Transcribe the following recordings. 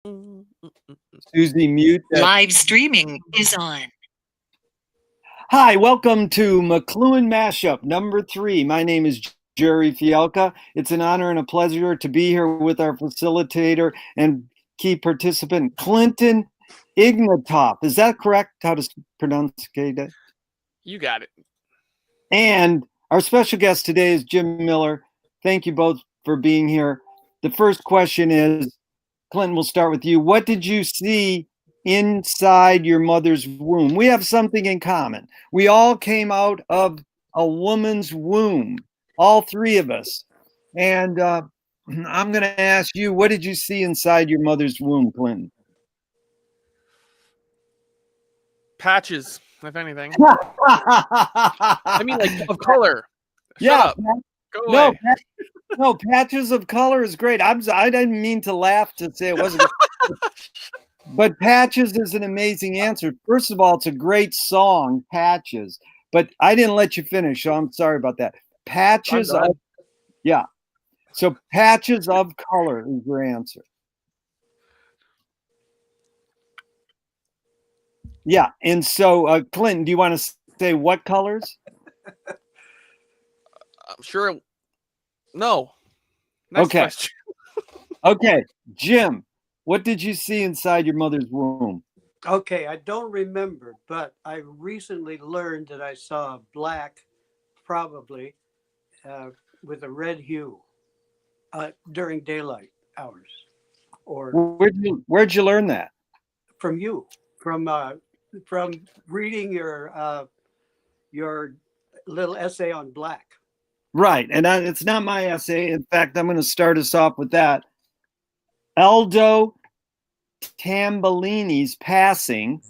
Susie, mute that. Live streaming is on. Hi, welcome to McLuhanMashUp number 3. My name is Gerry Fielka. It's an honor and a pleasure to be here with our facilitator and key participant, Clinton Ignatoff. Is that correct? How to pronounce it? You got it. And our special guest today is Jim Miller. Thank you both for being here. The first question is, Clinton, we'll start with you. What did you see inside your mother's womb? We have something in common. We all came out of a woman's womb, all three of us. And I'm going to ask you, what did you see inside your mother's womb, Clinton? Patches, if anything. I mean, like, of color. Shut up. Go away. No, patches of color is great. I didn't mean to laugh to say it wasn't. But Patches is an amazing answer. First of all, it's a great song, Patches. But I didn't let you finish, so I'm sorry about that. Patches of, yeah. So patches of color is your answer. Yeah, and so Clinton, do you want to say what colors? I'm sure. No. Next okay. Question. Okay, Jim, what did you see inside your mother's womb? Okay, I don't remember, but I recently learned that I saw a black, probably with a red hue during daylight hours. Or where'd you learn that? From you, from reading your little essay on black. Right, and it's not my essay. In fact, I'm going to start us off with that. Aldo Tambellini's passing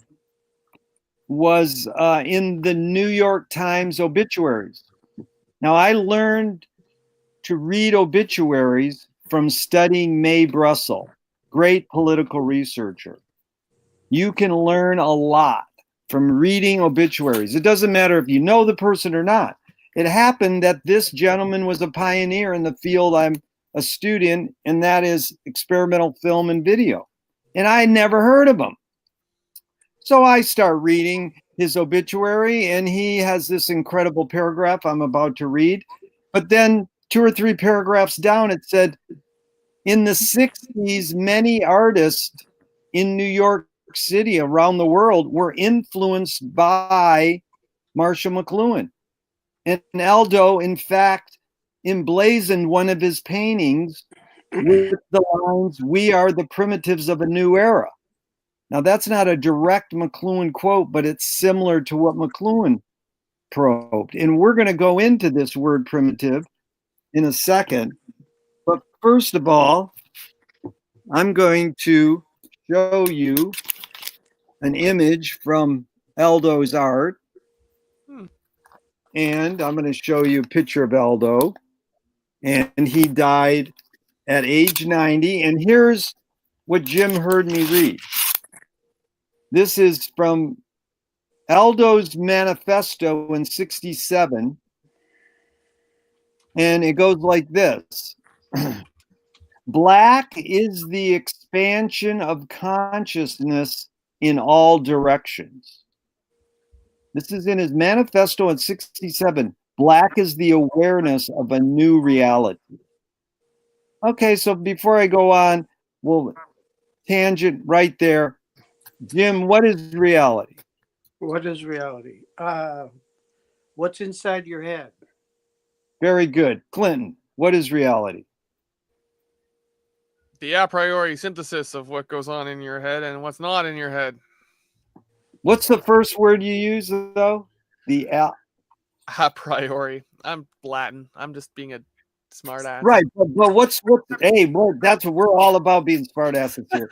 was in the New York Times obituaries. Now, I learned to read obituaries from studying Mae Brussell, great political researcher. You can learn a lot from reading obituaries. It doesn't matter if you know the person or not. It happened that this gentleman was a pioneer in the field I'm a student, and that is experimental film and video. And I had never heard of him. So I start reading his obituary, and he has this incredible paragraph I'm about to read. But then 2 or 3 paragraphs down, it said, in the 60s, many artists in New York City, around the world, were influenced by Marshall McLuhan. And Aldo, in fact, emblazoned one of his paintings with the lines, "We are the primitives of a new era." Now, that's not a direct McLuhan quote, but it's similar to what McLuhan probed. And we're going to go into this word primitive in a second. But first of all, I'm going to show you an image from Aldo's art. And I'm going to show you a picture of Aldo. And he died at age 90. And here's what Jim heard me read. This is from Aldo's manifesto in 67. And it goes like this. Black is the expansion of consciousness in all directions. This is in his manifesto in 67. Black is the awareness of a new reality. Okay, so before I go on, we'll tangent right there. Jim, what is reality? What is reality? What's inside your head? Very good. Clinton, what is reality? The a priori synthesis of what goes on in your head and what's not in your head. What's the first word you use, though? The a priori. I'm Latin. I'm just being a smart ass. Right, but what's that's what we're all about, being smart asses here.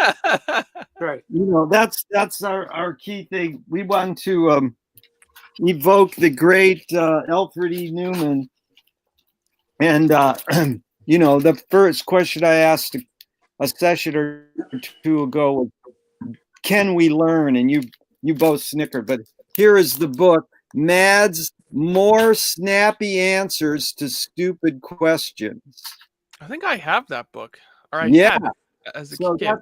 Right. You know, that's our key thing. We want to evoke the great Alfred E. Newman. And you know, the first question I asked a session or 2 ago was, can we learn? And you both snickered, but here is the book, Mad's More Snappy Answers to Stupid Questions. I think I have that book. Or I Yeah. had as a kid.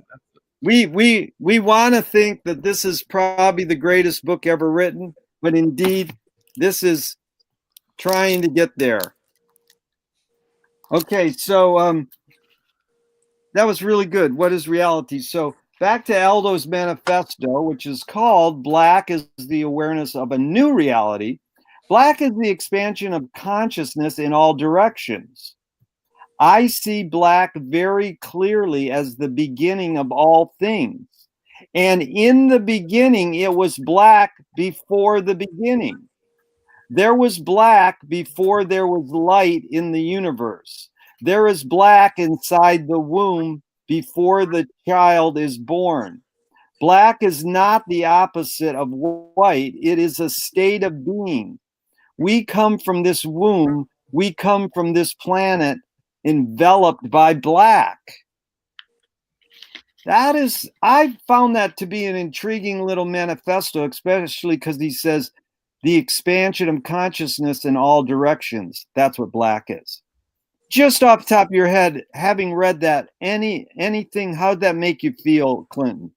We want to think that this is probably the greatest book ever written, but indeed, this is trying to get there. Okay, so that was really good. What is reality? So back to Aldo's manifesto, which is called Black is the Awareness of a New Reality. Black is the expansion of consciousness in all directions. I see black very clearly as the beginning of all things. And in the beginning, it was black before the beginning. There was black before there was light in the universe. There is black inside the womb before the child is born. Black is not the opposite of white, it is a state of being. We come from this womb, we come from this planet enveloped by black. I found that to be an intriguing little manifesto, especially because he says the expansion of consciousness in all directions. That's what black is. Just off the top of your head, having read that, anything, how'd that make you feel, Clinton?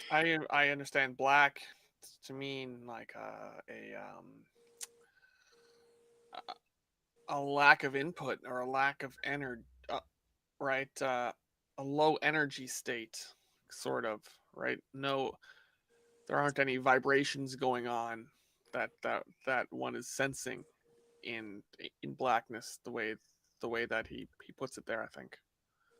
I understand black to mean like a lack of input or a lack of energy, right? A low energy state, sort of, right? No, there aren't any vibrations going on that one is sensing in blackness, the way that he puts it there, I think.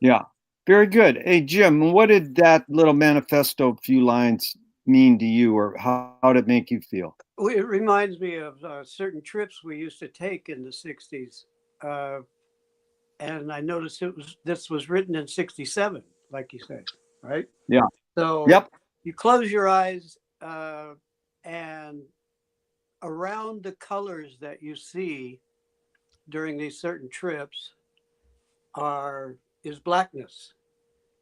Yeah, very good. Hey, Jim, what did that little manifesto few lines mean to you, or how did it make you feel? It reminds me of certain trips we used to take in the 60s. And I noticed this was written in 67, like you said, right? Yeah. So yep. You close your eyes and around the colors that you see during these certain trips is blackness.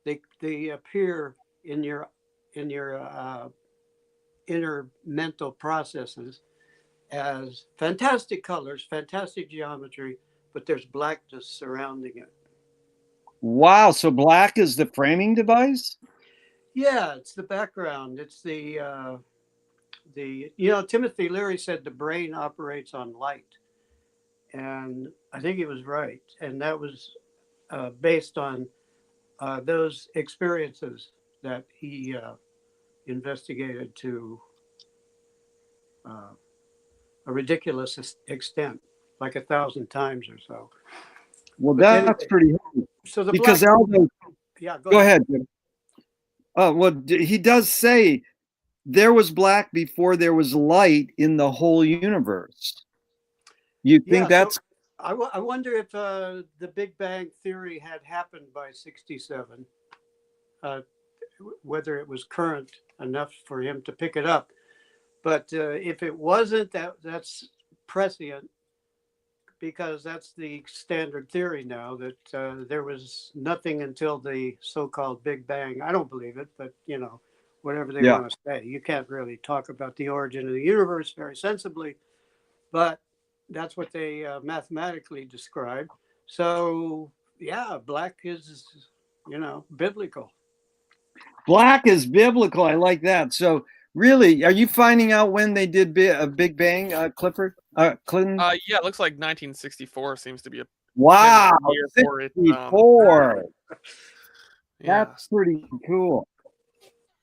They appear in your inner mental processes as fantastic colors, fantastic geometry, but there's blackness surrounding it. Wow, so black is the framing device? Yeah, it's the background. It's the Timothy Leary said the brain operates on light. And I think he was right. And that was based on those experiences that he investigated to a ridiculous extent, like 1,000 times or so. Well, that's pretty heavy. So the because Aldo, yeah, go ahead. Well, he does say there was black before there was light in the whole universe. You think that's? So I wonder if the Big Bang Theory had happened by 67, whether it was current enough for him to pick it up. But if it wasn't, that's prescient, because that's the standard theory now, that there was nothing until the so-called Big Bang. I don't believe it, but whatever they want to say. You can't really talk about the origin of the universe very sensibly, but that's what they mathematically describe. So yeah, black is, biblical. Black is biblical. I like that. So really, are you finding out when they did a Big Bang, Clifford? Clinton? Yeah, it looks like 1964 seems to be a wow, year for it. 64. That's pretty cool.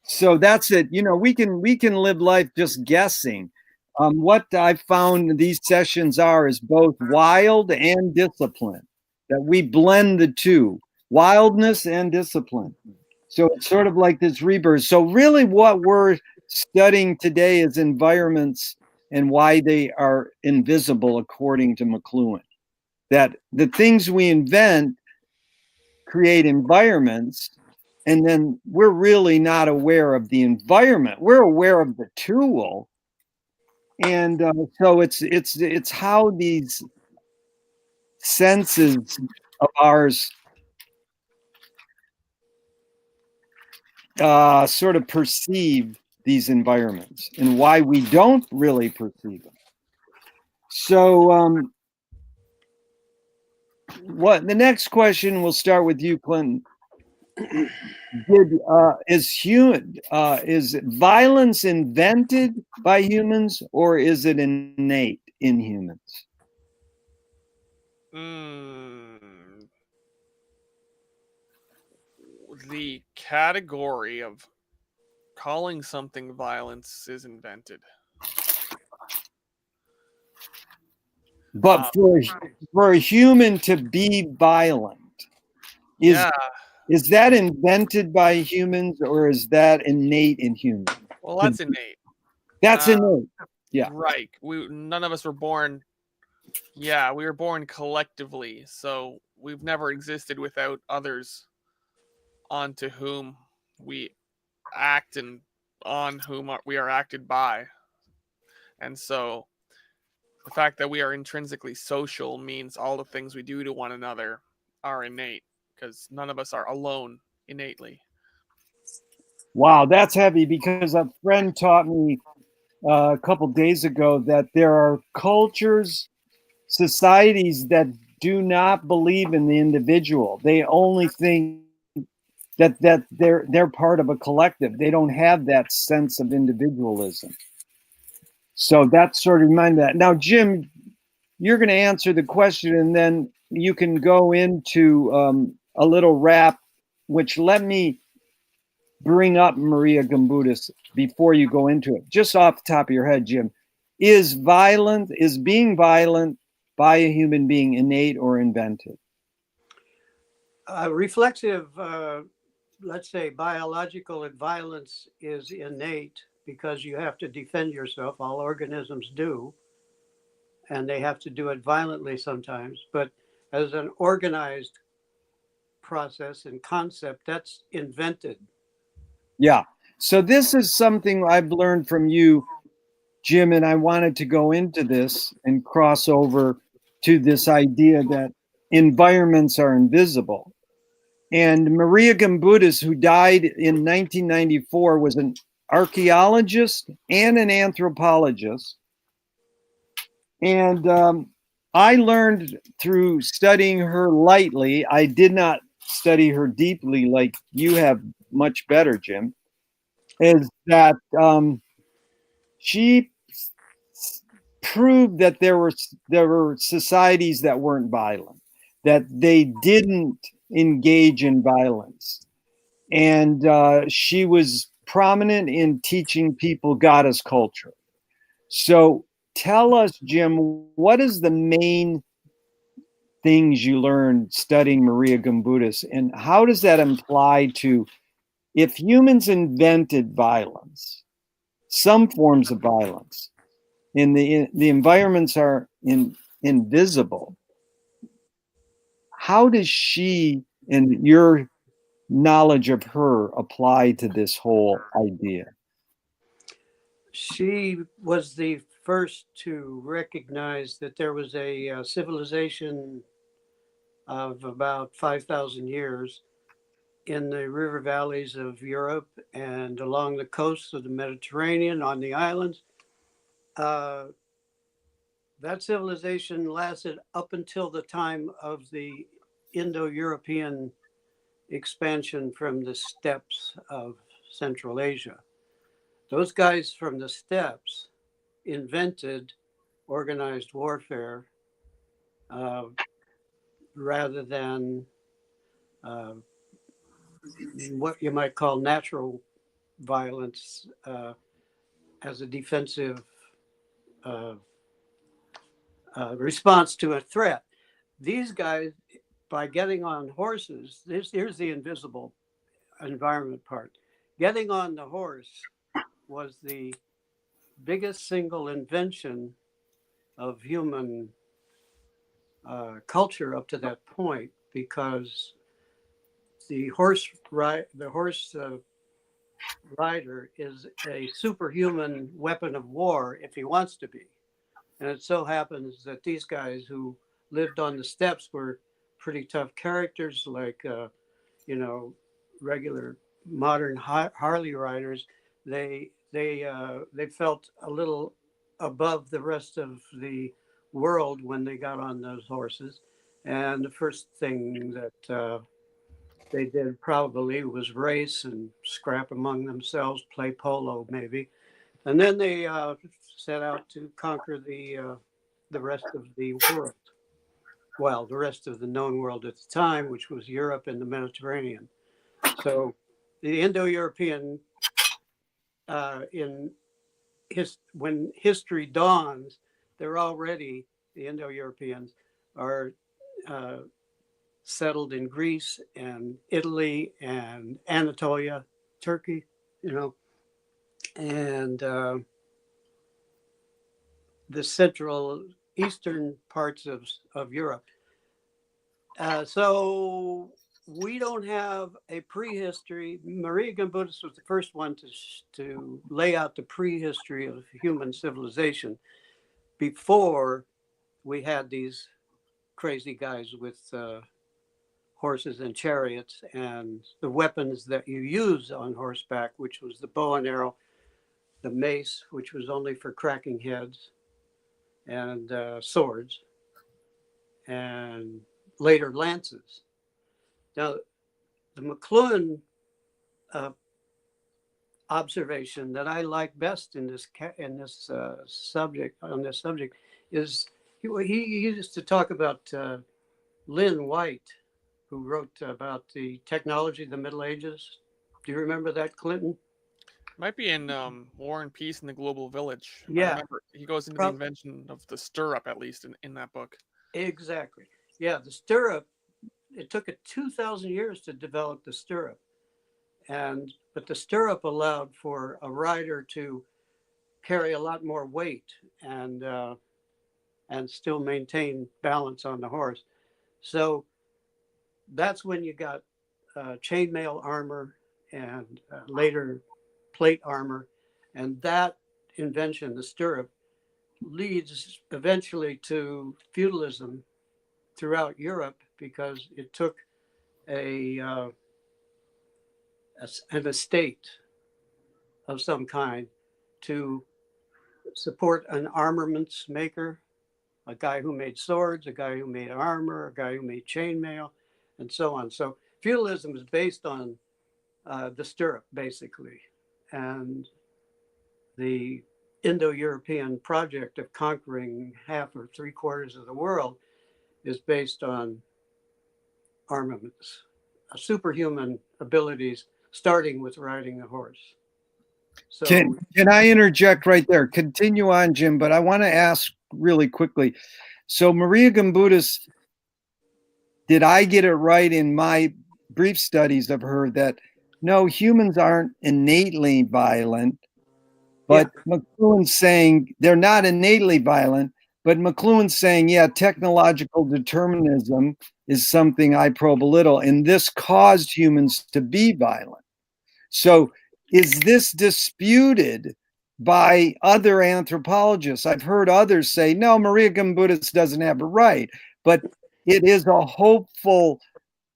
So that's it. We can live life just guessing. What I found these sessions is both wild and discipline, that we blend the two, wildness and discipline. So it's sort of like this rebirth. So really what we're studying today is environments and why they are invisible, according to McLuhan. That the things we invent create environments, and then we're really not aware of the environment. We're aware of the tool. And so it's how these senses of ours sort of perceive these environments and why we don't really perceive them. So what the next question, we'll start with you, Clinton. is violence invented by humans, or is it innate in humans? The category of calling something violence is invented. But for a human to be violent, Yeah. is that invented by humans, or is that innate in humans? Well, that's innate. That's innate. Yeah. Right. None of us were born. Yeah, we were born collectively, so we've never existed without others onto whom we act and on whom we are acted by. And so the fact that we are intrinsically social means all the things we do to one another are innate, because none of us are alone innately. Wow, that's heavy, because a friend taught me a couple days ago that there are cultures, societies that do not believe in the individual. They only think that they're part of a collective. They don't have that sense of individualism. So that sort of reminded that. Now, Jim, you're going to answer the question, and then you can go into a little rap, which let me bring up Maria Gambudis before you go into it. Just off the top of your head, Jim, is being violent by a human being innate or invented? Reflexive, let's say biological violence is innate because you have to defend yourself. All organisms do, and they have to do it violently sometimes. But as an organized process and concept, that's invented. Yeah. So this is something I've learned from you, Jim, and I wanted to go into this and cross over to this idea that environments are invisible. And Maria Gambudis, who died in 1994, was an archaeologist and an anthropologist. And I learned through studying her lightly. I did not study her deeply like you have, much better, Jim, is that she proved that there were societies that weren't violent, that they didn't engage in violence, and she was prominent in teaching people goddess culture. So tell us, Jim, what is the main things you learned studying Maria Gambudis, and how does that apply to if humans invented violence, some forms of violence, and the environments are invisible? How does she and your knowledge of her apply to this whole idea? She was the first to recognize that there was a civilization of about 5,000 years in the river valleys of Europe and along the coasts of the Mediterranean on the islands. That civilization lasted up until the time of the Indo-European expansion from the steppes of Central Asia. Those guys from the steppes invented organized warfare rather than what you might call natural violence as a defensive response to a threat. These guys, by getting on horses, here's the invisible environment part. Getting on the horse was the biggest single invention of human culture up to that point, because the horse rider is a superhuman weapon of war if he wants to be. And it so happens that these guys who lived on the steppes were pretty tough characters, like regular modern Harley riders. They felt a little above the rest of the world when they got on those horses. And the first thing that they did probably was race and scrap among themselves, play polo maybe, and then they set out to conquer the rest of the world. Well, the rest of the known world at the time, which was Europe and the Mediterranean. So the Indo-European, when history dawns, they're already, the Indo-Europeans are settled in Greece and Italy and Anatolia, Turkey, and the central eastern parts of Europe. So we don't have a prehistory. Maria Gimbutas was the first one to lay out the prehistory of human civilization before we had these crazy guys with horses and chariots and the weapons that you use on horseback, which was the bow and arrow, the mace, which was only for cracking heads, and swords, and later lances. Now, the McLuhan observation that I like best in this subject is he used to talk about Lynn White, who wrote about the technology of the Middle Ages. Do you remember that, Clinton? Might be in War and Peace in the Global Village. Yeah. I remember he goes into the invention of the stirrup, at least in that book. Exactly. Yeah, the stirrup, it took it 2,000 years to develop the stirrup. But the stirrup allowed for a rider to carry a lot more weight and still maintain balance on the horse. So that's when you got chainmail armor and later plate armor. And that invention, the stirrup, leads eventually to feudalism throughout Europe because it took an estate of some kind to support an armaments maker, a guy who made swords, a guy who made armor, a guy who made chainmail, and so on. So feudalism is based on the stirrup, basically. And the Indo-European project of conquering half or 3/4 of the world is based on armaments, superhuman abilities, starting with riding a horse. So Can I interject right there? Continue on, Jim, but I want to ask really quickly. So Maria Gimbutas, did I get it right in my brief studies of her that no, humans aren't innately violent, but McLuhan's saying they're not innately violent, but McLuhan's saying, yeah, technological determinism is something I probe a little, and this caused humans to be violent. So is this disputed by other anthropologists? I've heard others say, no, Maria Gimbutas doesn't have it right, but it is a hopeful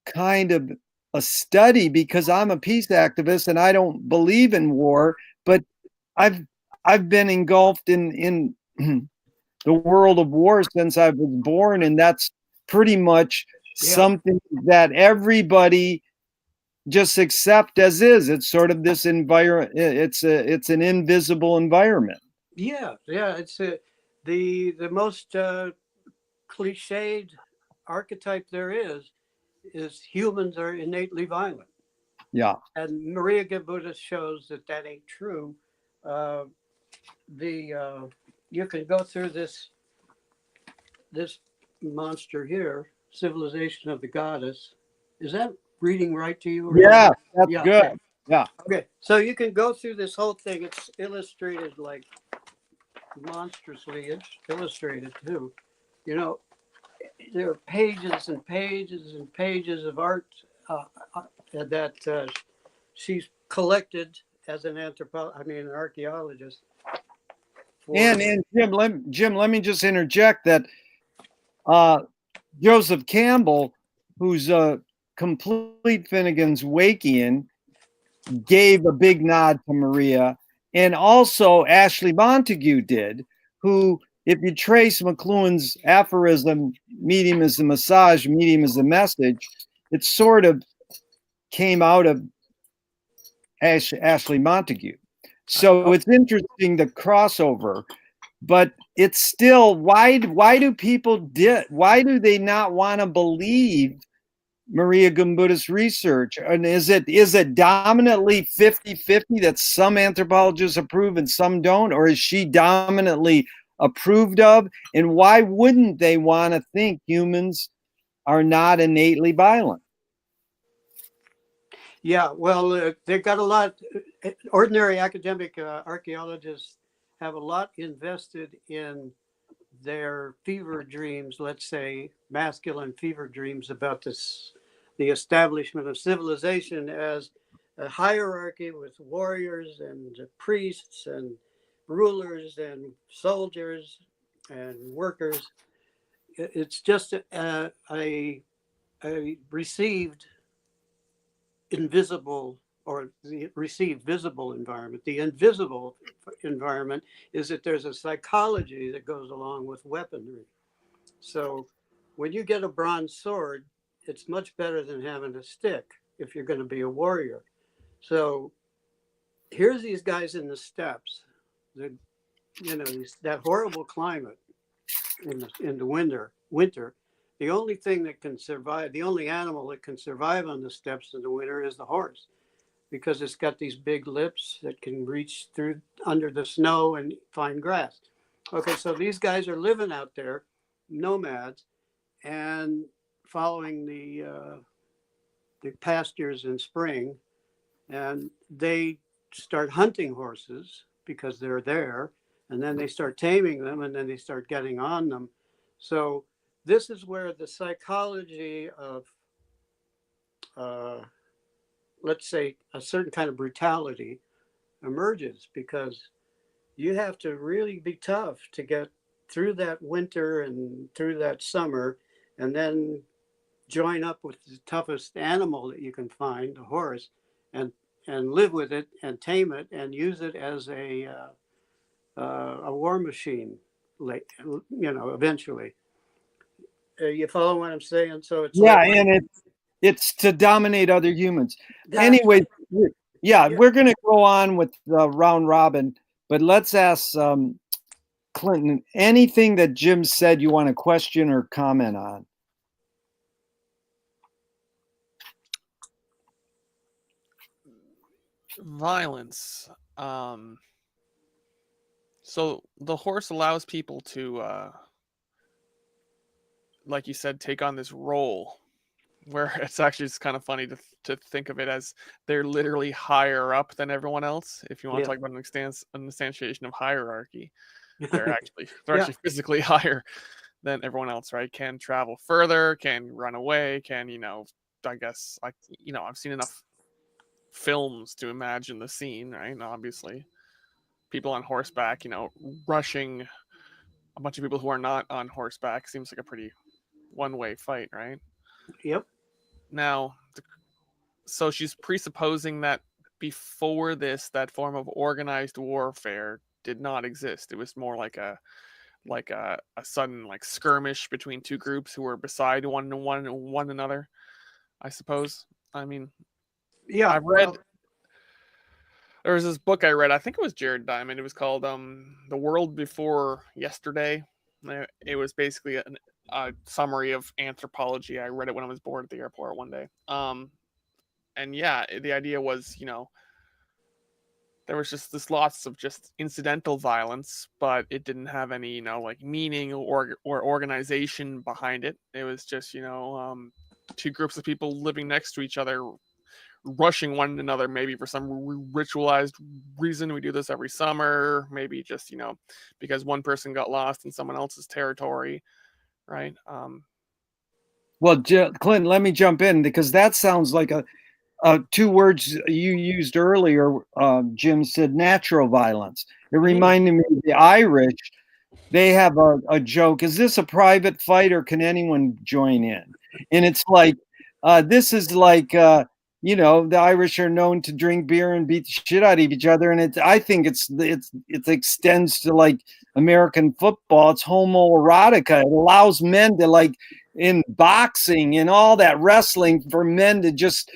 kind of a study because I'm a peace activist and I don't believe in war, but I've been engulfed in the world of war since I was born, and that's pretty much something that everybody just accept as is. It's sort of this environment. It's an invisible environment. Yeah. It's the most cliched archetype there is humans are innately violent. Yeah. And Maria Gimbutas shows that ain't true. You can go through this monster here, Civilization of the Goddess. Is that reading right to you? Yeah, that's good. Okay. Yeah. Okay, so you can go through this whole thing. It's illustrated like monstrously illustrated too. There are pages and pages and pages of art that she's collected as an archaeologist. And Jim, let me just interject that Joseph Campbell, who's a complete Finnegan's Wakian, gave a big nod to Maria, and also Ashley Montague did, who, if you trace McLuhan's aphorism, medium is the massage, medium is the message, it's sort of came out of Ashley Montague. So it's interesting, the crossover, but it's still, why do they not want to believe Maria Gimbutas' research? And is it dominantly 50-50 that some anthropologists approve and some don't? Or is she dominantly approved of? And why wouldn't they want to think humans are not innately violent? Yeah, well, they've got a lot. Ordinary academic archaeologists have a lot invested in their fever dreams, let's say masculine fever dreams about the establishment of civilization as a hierarchy with warriors and priests and rulers and soldiers and workers. It's just a received invisible or the received visible environment. The invisible environment is that there's a psychology that goes along with weaponry. So when you get a bronze sword, it's much better than having a stick if you're going to be a warrior. So here's these guys in the steppes, that horrible climate in the winter. The only thing that can survive, the only animal that can survive on the steppes in the winter is the horse, because it's got these big lips that can reach through under the snow and find grass. Okay, so these guys are living out there, nomads, and following the pastures in spring, and they start hunting horses because they're there, and then they start taming them, and then they start getting on them. So this is where the psychology of, let's say, a certain kind of brutality emerges, because you have to really be tough to get through that winter and through that summer, and then join up with the toughest animal that you can find, the horse, and live with it and tame it and use it as a war machine, eventually. You follow what I'm saying? So it's and it's to dominate other humans. Anyway, right. We're going to go on with the round robin, but let's ask Clinton, anything that Jim said you want to question or comment on? Violence. So the horse allows people to, like you said, take on this role where it's actually just kind of funny to think of it as they're literally higher up than everyone else. If you want to talk about an instantiation of hierarchy, they're actually physically higher than everyone else, right? Can travel further, can run away, can, I guess, I've seen enough films to imagine the scene, right? And obviously people on horseback, rushing a bunch of people who are not on horseback seems like a pretty one-way fight, right? Yep. Now, so she's presupposing that before this, that form of organized warfare did not exist. It was more like a sudden skirmish between two groups who were beside one another, I suppose. I mean, yeah, I've read. There was this book I read. I think it was Jared Diamond. It was called "The World Before Yesterday." It was basically a summary of anthropology. I read it when I was bored at the airport one day. And the idea was, there was just lots of just incidental violence, but it didn't have any, meaning or organization behind it. It was just, two groups of people living next to each other, rushing one another, maybe for some ritualized reason. We do this every summer, maybe just, because one person got lost in someone else's territory, right? Well, Clinton, let me jump in, because that sounds like two words you used earlier. Jim said natural violence. It reminded me of the Irish. They have a joke: is this a private fight or can anyone join in? And it's like, this is like, the Irish are known to drink beer and beat the shit out of each other. And I think it extends to like American football. It's homoerotica. It allows men to, like in boxing and all that wrestling, for men to just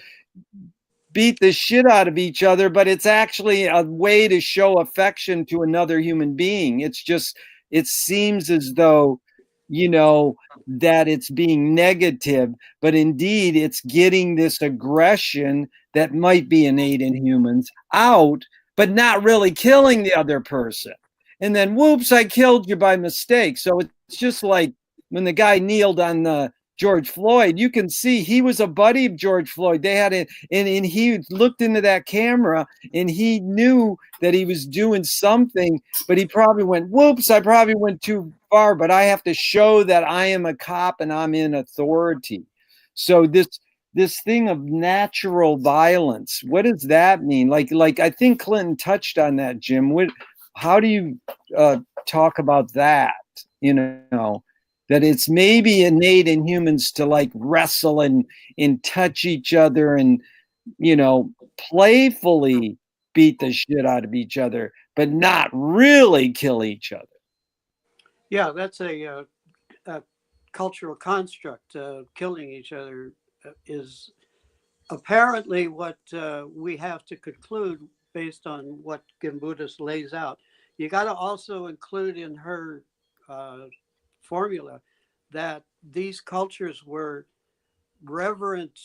beat the shit out of each other, but it's actually a way to show affection to another human being. It's just, it seems as though, you know, that it's being negative, but indeed it's getting this aggression that might be innate in humans out, but not really killing the other person. And then, whoops, I killed you by mistake. So it's just like when the guy kneeled on the George Floyd, you can see he was a buddy of George Floyd. They had it, and he looked into that camera and he knew that he was doing something, but he probably went, whoops, I probably went too far, but I have to show that I am a cop and I'm in authority. So this thing of natural violence, what does that mean? Like I think Clinton touched on that, Jim. How do you talk about that? You know, that it's maybe innate in humans to like wrestle and touch each other and, you know, playfully beat the shit out of each other, but not really kill each other. Yeah, that's a cultural construct. Killing each other is apparently what we have to conclude based on what Gimbutas lays out. You got to also include in her formula that these cultures were reverent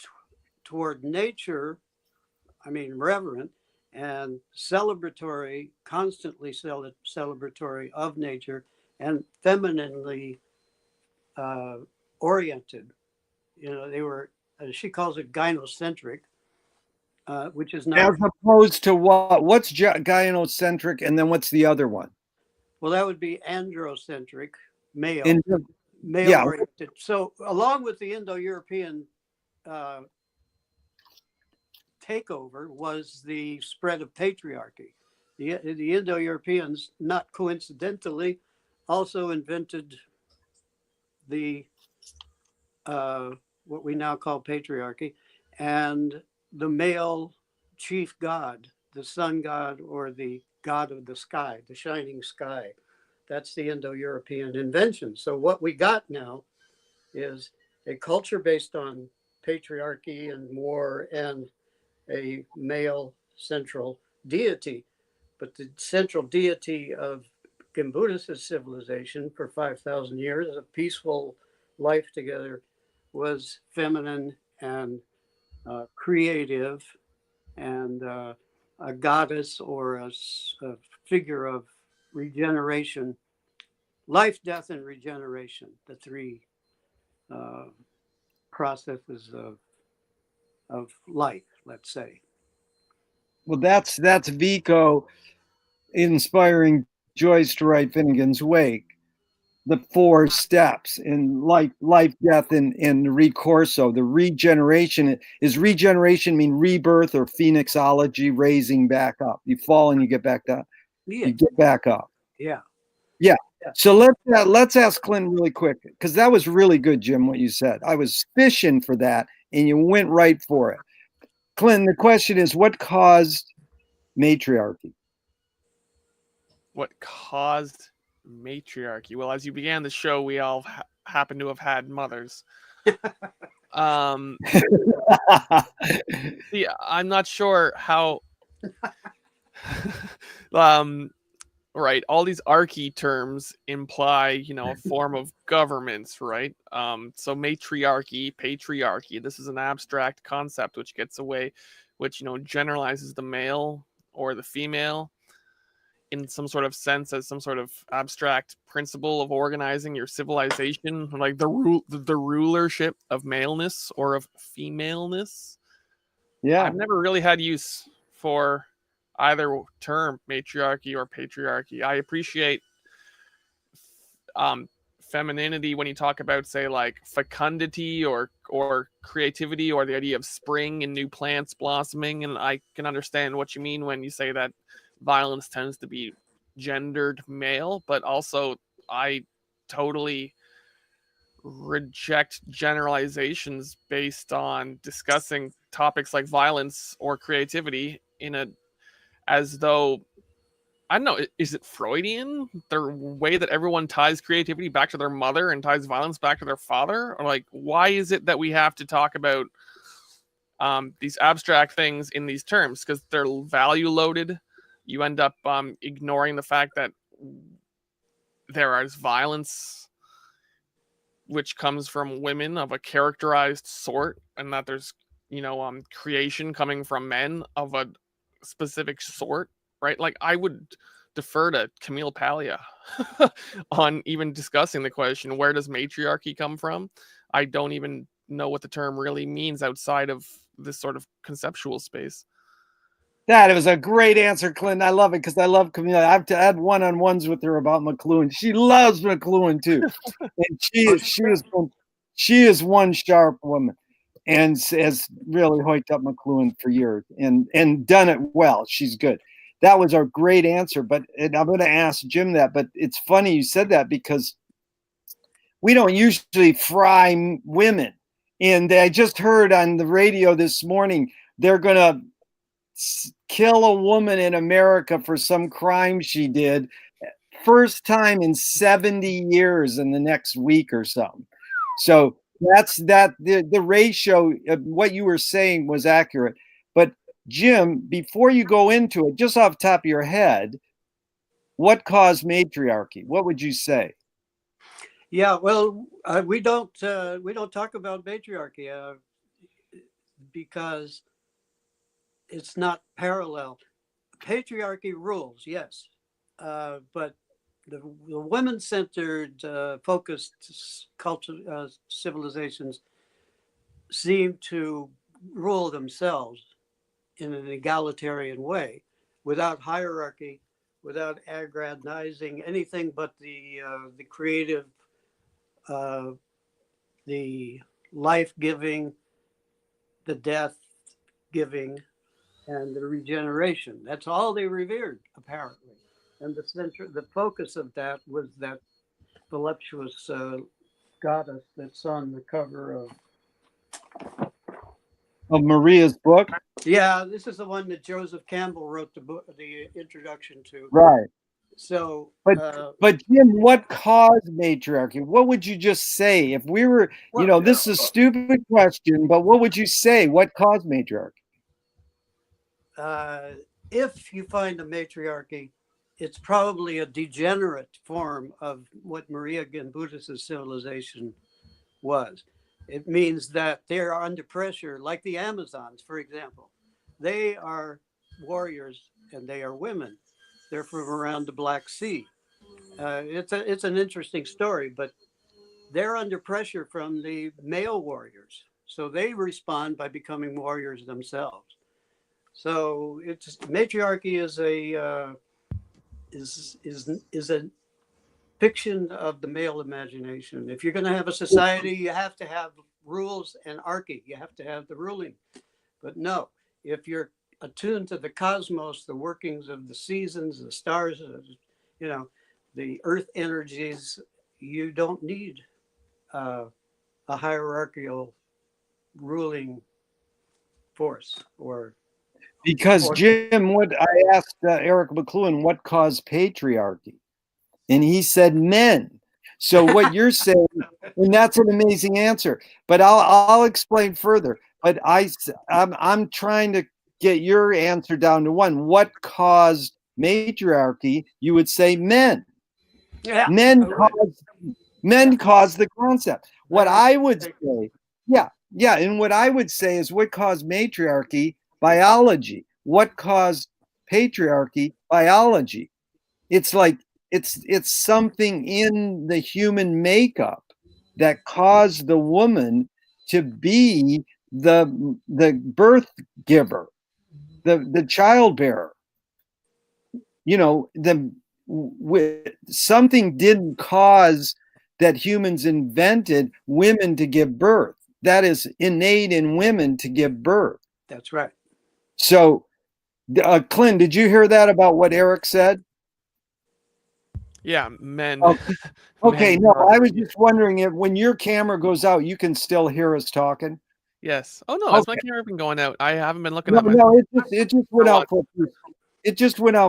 toward nature, reverent and celebratory, constantly celebratory of nature, and femininely oriented. You know, they were, she calls it gynocentric, which is not. As opposed to what? What's gynocentric, and then what's the other one? Well, that would be androcentric, male. Yeah. Oriented. So along with the Indo-European takeover was the spread of patriarchy. The Indo-Europeans, not coincidentally, also invented the what we now call patriarchy, and the male chief god, the sun god, or the god of the sky, the shining sky. That's the Indo-European invention. So what we got now is a culture based on patriarchy and war and a male central deity. But the central deity of Gimbutas' civilization for 5,000 years of peaceful life together was feminine and creative, and a goddess or a figure of regeneration, life, death, and regeneration, the three processes of life, let's say. Well, that's Vico inspiring Joyce to write Finnegan's Wake. The 4 steps in life, death, and recorso. The regeneration mean rebirth or phoenixology, raising back up. You fall and you get back up. Yeah. You get back up. Yeah. So let's ask Clinton really quick, because that was really good, Jim, what you said. I was fishing for that, and you went right for it. Clinton, the question is, what caused matriarchy? What caused matriarchy? Well, as you began the show, we all happen to have had mothers. See, I'm not sure how. Right, all these archy terms imply, you know, a form of governments, right? So matriarchy, patriarchy, this is an abstract concept which you know, generalizes the male or the female in some sort of sense as some sort of abstract principle of organizing your civilization, like the rulership of maleness or of femaleness. Yeah, I've never really had use for either term, matriarchy or patriarchy. I appreciate femininity when you talk about, say, like fecundity or creativity, or the idea of spring and new plants blossoming, and I can understand what you mean when you say that violence tends to be gendered male, but also I totally reject generalizations based on discussing topics like violence or creativity as though, I don't know, is it Freudian, the way that everyone ties creativity back to their mother and ties violence back to their father? Or like, why is it that we have to talk about these abstract things in these terms because they're value loaded. You end up ignoring the fact that there is violence which comes from women of a characterized sort, and that there's creation coming from men of a specific sort, right? Like I would defer to Camille Paglia on even discussing the question, where does matriarchy come from? I don't even know what the term really means outside of this sort of conceptual space. That was a great answer, Clint. I love it because I love Camille. I've had one-on-ones with her about McLuhan. She loves McLuhan too, and she is one sharp woman, and has really hoiked up McLuhan for years and done it well. She's good. That was a great answer. But I'm going to ask Jim that. But it's funny you said that because we don't usually fry women, and I just heard on the radio this morning they're going to kill a woman in America for some crime she did. First time in 70 years in the next week or something. So that's that. The ratio of what you were saying was accurate. But Jim, before you go into it, just off the top of your head, what caused matriarchy? What would you say? Yeah, well, we don't talk about matriarchy because it's not parallel. Patriarchy rules, yes, but the women-centered, focused culture civilizations seem to rule themselves in an egalitarian way, without hierarchy, without aggrandizing anything but the creative, the life-giving, the death-giving, and the regeneration. That's all they revered, apparently. And the focus of that was that voluptuous goddess that's on the cover of Maria's book. Yeah, this is the one that Joseph Campbell wrote the introduction to. Right. So, but Jim, what caused matriarchy? What would you just say if we were? This is a stupid question, but what would you say? What caused matriarchy? If you find a matriarchy, it's probably a degenerate form of what Maria Gimbutas's civilization was. It means that they are under pressure, like the Amazons, for example. They are warriors and they are women. They're from around the Black Sea. It's an interesting story, but they're under pressure from the male warriors. So they respond by becoming warriors themselves. So it's matriarchy is a fiction of the male imagination. If you're going to have a society, you have to have rules and archy. You have to have the ruling. But no, if you're attuned to the cosmos, the workings of the seasons, the stars, the earth energies, you don't need a hierarchical ruling force or. Because Jim, what I asked Eric McLuhan, what caused patriarchy? And he said men. So what you're saying, and that's an amazing answer. But I'll explain further. But I'm trying to get your answer down to one. What caused matriarchy? You would say men. Yeah. Men cause the concept. What I would say, yeah, and what I would say is what caused matriarchy? Biology. What caused patriarchy? Biology. It's like it's something in the human makeup that caused the woman to be the birth giver, the childbearer. Something didn't cause that humans invented women to give birth. That is innate in women to give birth. That's right. So, Clint, did you hear that about what Eric said? Yeah, men. Okay, no, I was just wondering if when your camera goes out, you can still hear us talking. Yes. Oh no, has my camera been going out? I haven't been looking at my. No, it just went out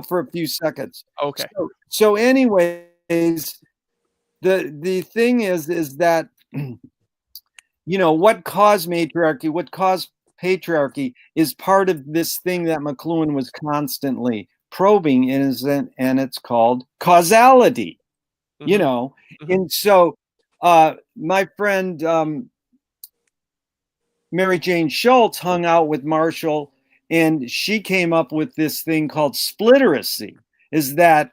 for a few seconds. Okay. So anyways, the thing is that what caused matriarchy, what caused patriarchy is part of this thing that McLuhan was constantly probing, and it's called causality. You know, and so my friend Mary Jane Schultz hung out with Marshall, and she came up with this thing called splitteracy, is that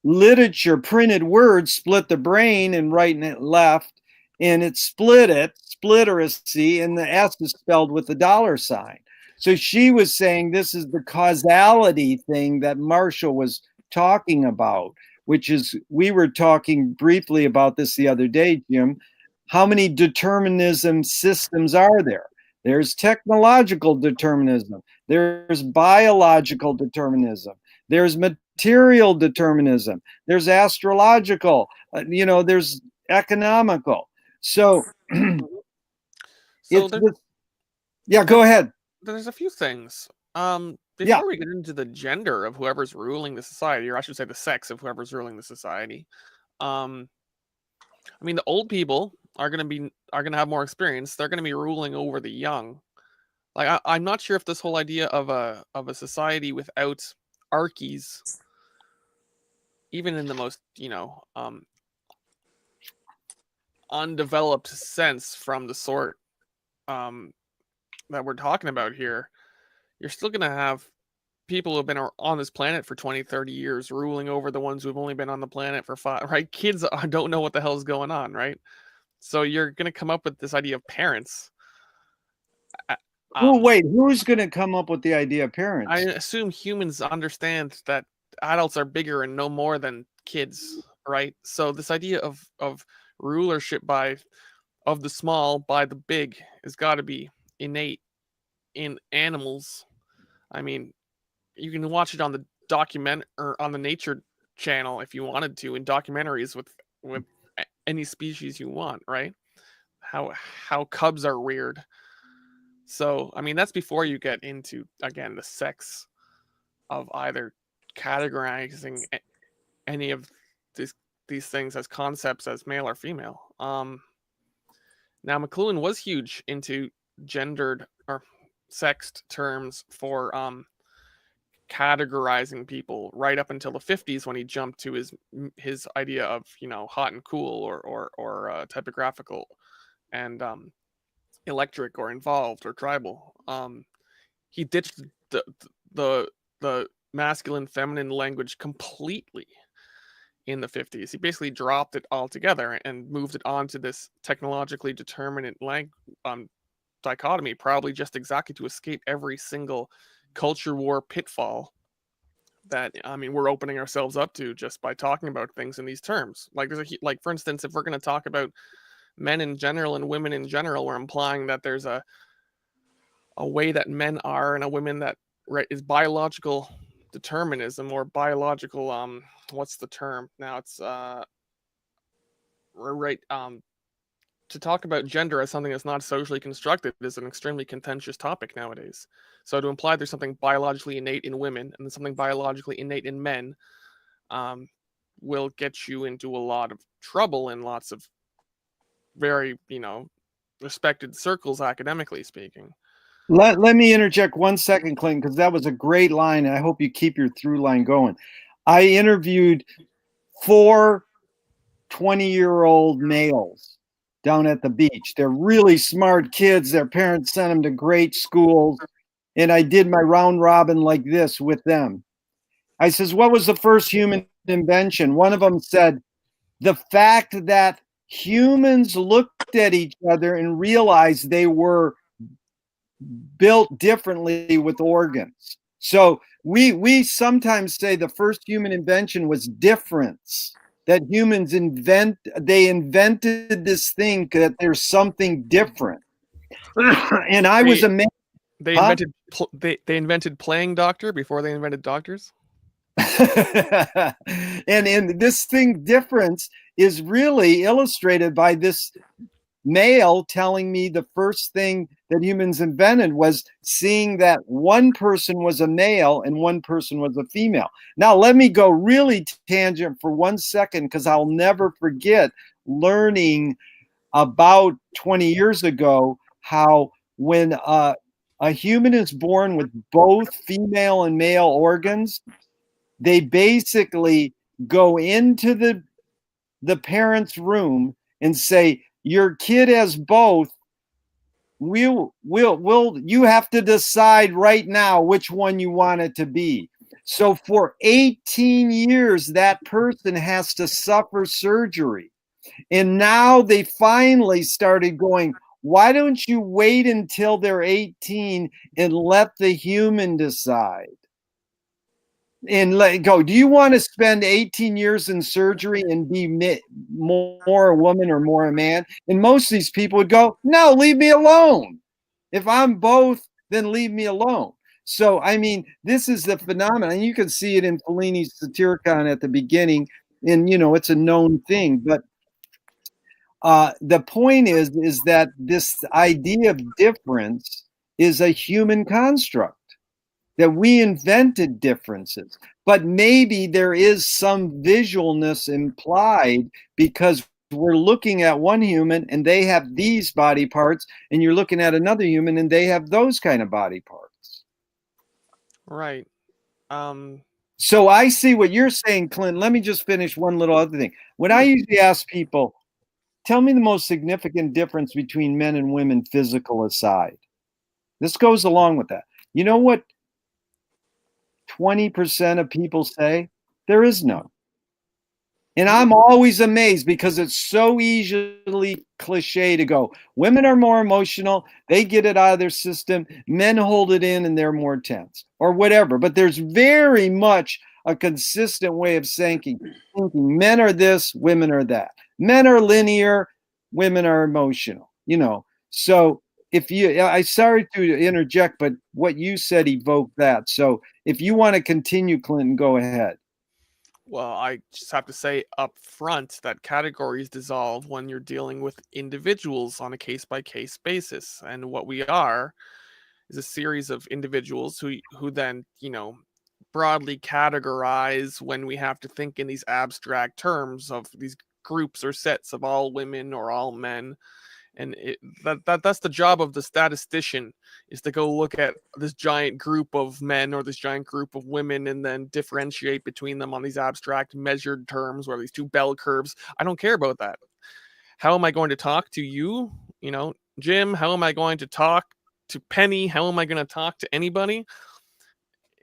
literature, printed words, split the brain and right and left, and it splitteracy, and the S is spelled with a $sign. So she was saying this is the causality thing that Marshall was talking about, which is, we were talking briefly about this the other day, Jim. How many determinism systems are there? There's technological determinism. There's biological determinism. There's material determinism. There's astrological. There's economical. So, So yeah, go ahead. there's a few things. Before we get into the gender of whoever's ruling the society, or I should say the sex of whoever's ruling the society, I mean, the old people are gonna have more experience. They're gonna be ruling over the young. Like, I'm not sure if this whole idea of a society without archies, even in the most undeveloped sense from the sort that we're talking about here, you're still gonna have people who have been on this planet for 20, 30 years ruling over the ones who've only been on the planet for 5, right? Kids don't know what the hell is going on, right? So you're going to come up with this idea of parents. Wait, who's going to come up with the idea of parents? I assume humans understand that adults are bigger and know more than kids, right? So this idea of rulership of the small by the big has got to be innate in animals. I mean, you can watch it on the or on the Nature Channel if you wanted to, in documentaries with any species you want, right? How cubs are reared. So, I mean, that's before you get into, again, the sex of either categorizing any of these things as concepts as male or female. Now, McLuhan was huge into gendered or sexed terms for categorizing people right up until the 50s, when he jumped to his idea of hot and cool or typographical and electric or involved or tribal. He ditched the masculine feminine language completely in the 50s. He basically dropped it altogether and moved it onto this technologically determinate dichotomy, probably just exactly to escape every single culture war pitfall that we're opening ourselves up to just by talking about things in these terms. Like like, for instance, if we're going to talk about men in general and women in general, we're implying that there's a way that men are and a women that is biological determinism or biological what's the term now? It's to talk about gender as something that's not socially constructed is an extremely contentious topic nowadays. So to imply there's something biologically innate in women and something biologically innate in men will get you into a lot of trouble in lots of very, respected circles, academically speaking. Let me interject 1 second, Clinton, because that was a great line, and I hope you keep your through line going. I interviewed 4 20-year-old males down at the beach. They're really smart kids. Their parents sent them to great schools, and I did my round robin like this with them. I says, what was the first human invention? One of them said, the fact that humans looked at each other and realized they were built differently with organs. So we sometimes say the first human invention was difference, that humans invented this thing, that there's something different. And I was amazed. They invented playing doctor before they invented doctors. and this thing difference is really illustrated by this male telling me the first thing that humans invented was seeing that one person was a male and one person was a female. Now, let me go really tangent for 1 second, because I'll never forget learning about 20 years ago how when a human is born with both female and male organs, they basically go into the parent's room and say, your kid has both. You have to decide right now which one you want it to be. So for 18 years, that person has to suffer surgery. And now they finally started going, why don't you wait until they're 18 and let the human decide? And let go. Do you want to spend 18 years in surgery and be more a woman or more a man? And most of these people would go, no, leave me alone. If I'm both, then leave me alone. So, I mean, this is the phenomenon. You can see it in Fellini's Satyricon at the beginning, and it's a known thing. But the point is that this idea of difference is a human construct, that we invented differences. But maybe there is some visualness implied because we're looking at one human and they have these body parts, and you're looking at another human and they have those kind of body parts. Right. So I see what you're saying, Clint. Let me just finish one little other thing. When I usually ask people, tell me the most significant difference between men and women, physical aside. This goes along with that. You know what 20% of people say? There is none. And I'm always amazed because it's so easily cliche to go, women are more emotional, they get it out of their system, men hold it in and they're more tense or whatever. But there's very much a consistent way of thinking men are this, women are that. Men are linear, women are emotional, So I'm sorry to interject, but what you said evoked that. So if you want to continue, Clinton, go ahead. Well, I just have to say up front that categories dissolve when you're dealing with individuals on a case-by-case basis. And what we are is a series of individuals who then, broadly categorize when we have to think in these abstract terms of these groups or sets of all women or all men. And that's the job of the statistician, is to go look at this giant group of men or this giant group of women and then differentiate between them on these abstract measured terms, where these two bell curves. I don't care about that. How am I going to talk to you, Jim? How am I going to talk to Penny? How am I going to talk to anybody?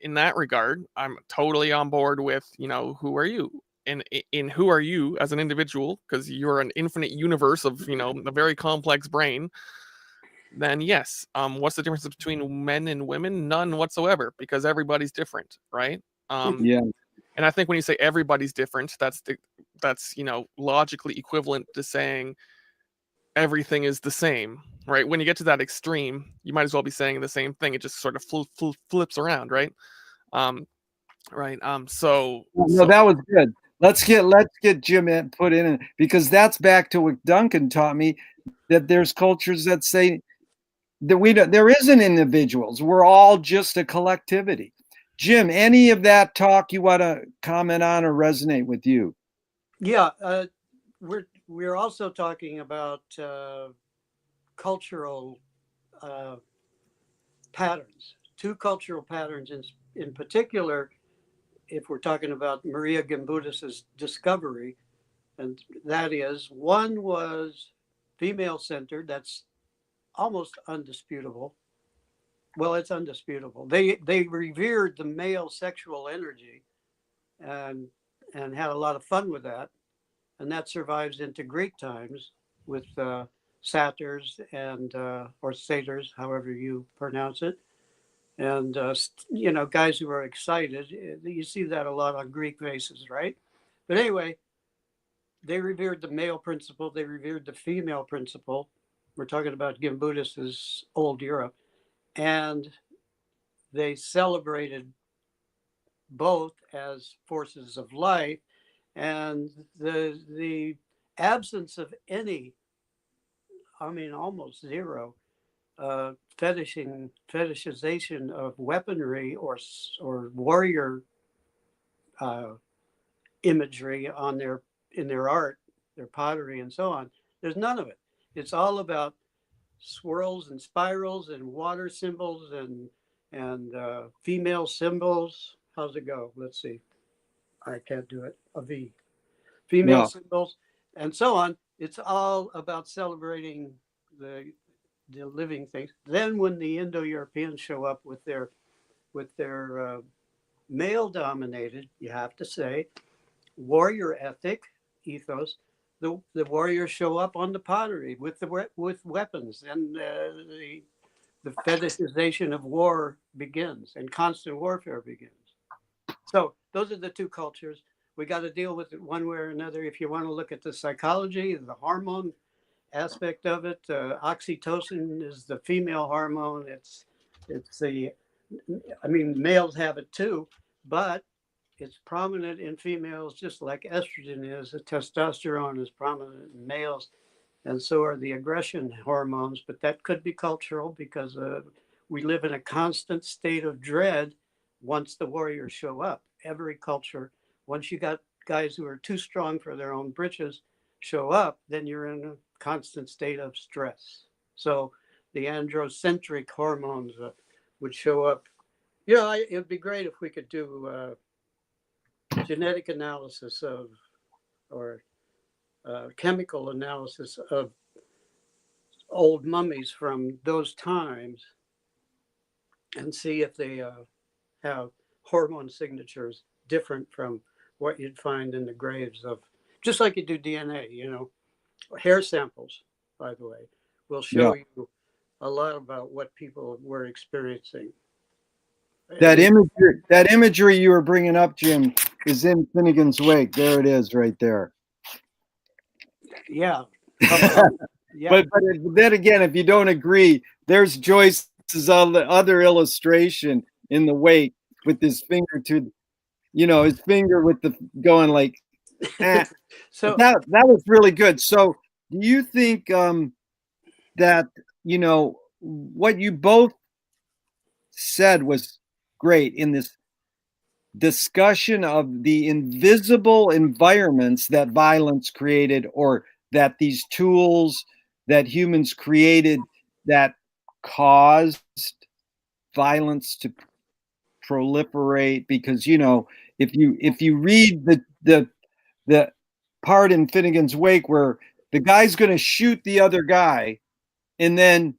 In that regard, I'm totally on board with, who are you? And in who are you as an individual, because you're an infinite universe of, a very complex brain, then yes. What's the difference between men and women? None whatsoever, because everybody's different, right? Yeah. And I think when you say everybody's different, that's logically equivalent to saying everything is the same, right? When you get to that extreme, you might as well be saying the same thing. It just sort of flips around, right? Right. No, that was good. Let's get Jim put in, because that's back to what Duncan taught me, that there's cultures that say that there isn't individuals. We're all just a collectivity. Jim, any of that talk you want to comment on or resonate with you? Yeah, we're also talking about cultural patterns, two cultural patterns in particular. If we're talking about Maria Gimbutas's discovery, and that is, one was female centered. That's almost undisputable. Well, it's undisputable. They revered the male sexual energy and had a lot of fun with that, and that survives into Greek times with satyrs and or satyrs, however you pronounce it, and guys who are excited. You see that a lot on Greek vases, right? But anyway, they revered the male principle. They revered the female principle. We're talking about Gimbutas's old Europe, and they celebrated both as forces of life, and the absence of any, I mean, almost zero fetishization of weaponry or warrior imagery in their art, their pottery, and so on. There's none of it. It's all about swirls and spirals and water symbols and female symbols. How's it go? Let's see. I can't do it. A V. Female Yeah. symbols and so on. It's all about celebrating the living things. Then when the Indo-Europeans show up with their male dominated, you have to say, warrior ethic, ethos, the warriors show up on the pottery with weapons, and the fetishization of war begins, and constant warfare begins. So those are the two cultures. We got to deal with it one way or another. If you want to look at the psychology, the hormone aspect of it, oxytocin is the female hormone. It's the, I mean, males have it too, but it's prominent in females just like estrogen is. The testosterone is prominent in males, and so are the aggression hormones. But that could be cultural because we live in a constant state of dread once the warriors show up. Every culture, once you got guys who are too strong for their own britches show up, then you're in a constant state of stress. So the androcentric hormones would show up. Yeah, it'd be great if we could do genetic analysis of, or chemical analysis of old mummies from those times and see if they have hormone signatures different from what you'd find in the graves of, just like you do DNA, you know. Hair samples, by the way, will show you a lot about what people were experiencing. That imagery you were bringing up, Jim, is in Finnegan's Wake. There it is, right there. Yeah. Yeah. But then again, if you don't agree, there's Joyce's other illustration in the Wake with his finger to, his finger with the going like, eh. So that was really good. So do you think that, what you both said was great in this discussion of the invisible environments that violence created, or that these tools that humans created that caused violence to proliferate? Because if you read the part in Finnegan's Wake where the guy's going to shoot the other guy, and then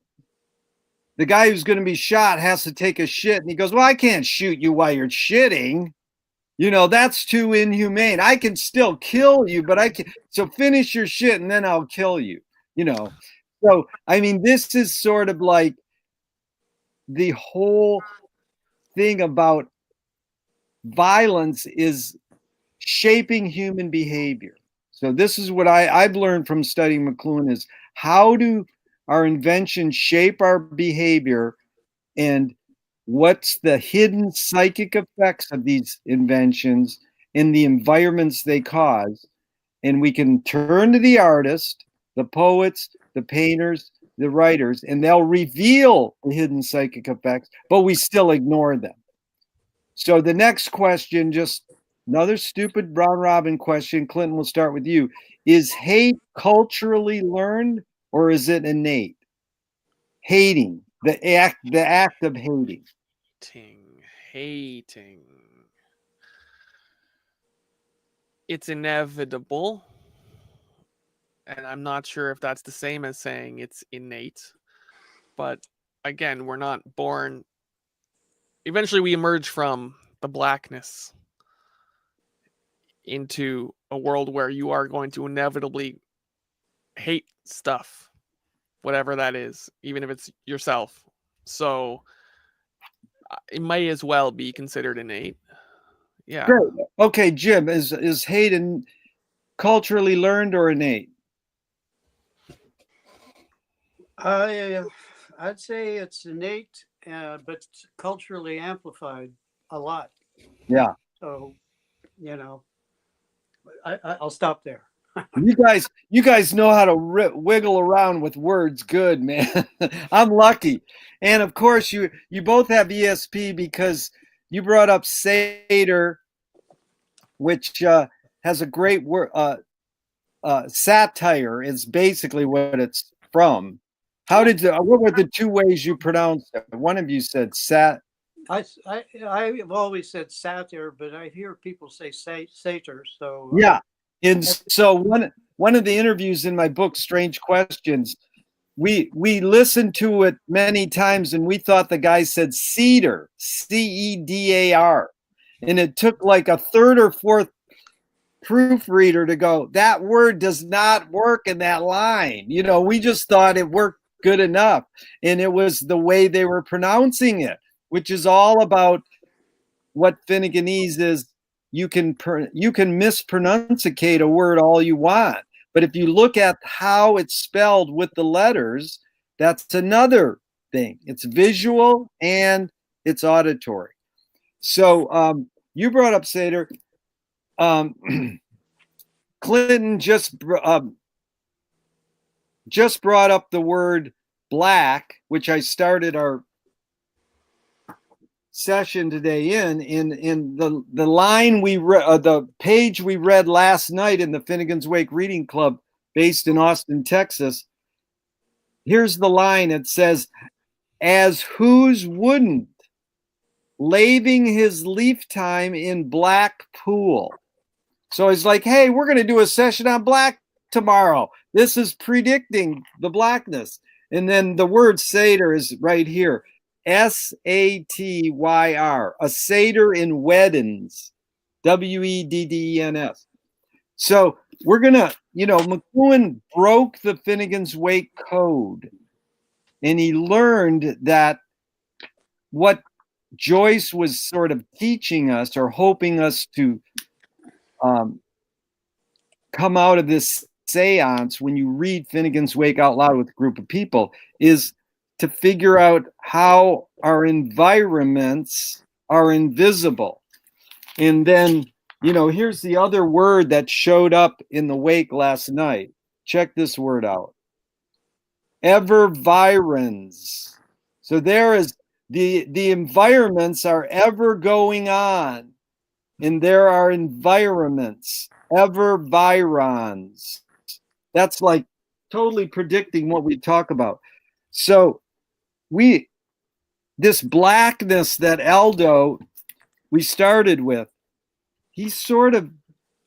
the guy who's going to be shot has to take a shit, and he goes, well, I can't shoot you while you're shitting. That's too inhumane. I can still kill you, but I can. So finish your shit and then I'll kill you, So, I mean, this is sort of like the whole thing about violence is shaping human behavior. So this is what I've learned from studying McLuhan is how do our inventions shape our behavior, and what's the hidden psychic effects of these inventions in the environments they cause. And we can turn to the artist, the poets, the painters, the writers, and they'll reveal the hidden psychic effects, but we still ignore them. So the next question, just another stupid round robin question. Clinton, we'll start with you. Is hate culturally learned, or is it innate? Hating, the act of hating. Hating. It's inevitable. And I'm not sure if that's the same as saying it's innate. But again, we're not born. Eventually we emerge from the blackness into a world where you are going to inevitably hate stuff, whatever that is, even if it's yourself. So it may as well be considered innate. Yeah. Great. Okay, Jim, is hate culturally learned or innate? I'd say it's innate, but culturally amplified a lot. Yeah. So, I'll stop there. You guys know how to wiggle around with words good, man. I'm lucky. And of course you both have ESP because you brought up Seder, which has a great word. Satire is basically what it's from. What were the two ways you pronounced it? One of you said sat. I've always said satyr, but I hear people say satyr. So Yeah. And so one of the interviews in my book, Strange Questions, we listened to it many times and we thought the guy said cedar, Cedar. And it took like a third or fourth proofreader to go, that word does not work in that line. You know, we just thought it worked good enough. And it was the way they were pronouncing it, which is all about what Finneganese is. You can mispronunciate a word all you want. But if you look at how it's spelled with the letters, that's another thing. It's visual and it's auditory. So you brought up Seder. Clinton just brought up the word black, which I started our session today in the line we read, the page we read last night in the Finnegan's Wake Reading Club based in Austin, Texas. Here's the line. It says, as whose wouldn't, laving his leaf time in black pool. So he's like, hey, we're going to do a session on black tomorrow. This is predicting the blackness. And then the word Seder is right here. Satyr, a Seder in weddings, Weddens. So we're going to, McLuhan broke the Finnegan's Wake code and he learned that what Joyce was sort of teaching us or hoping us to come out of this seance when you read Finnegan's Wake out loud with a group of people is to figure out how our environments are invisible. And then, here's the other word that showed up in the wake last night. Check this word out. Evervirons. So there is the environments are ever going on, and there are environments, evervirons. That's like totally predicting what we talk about. So this blackness that Aldo we started with, he sort of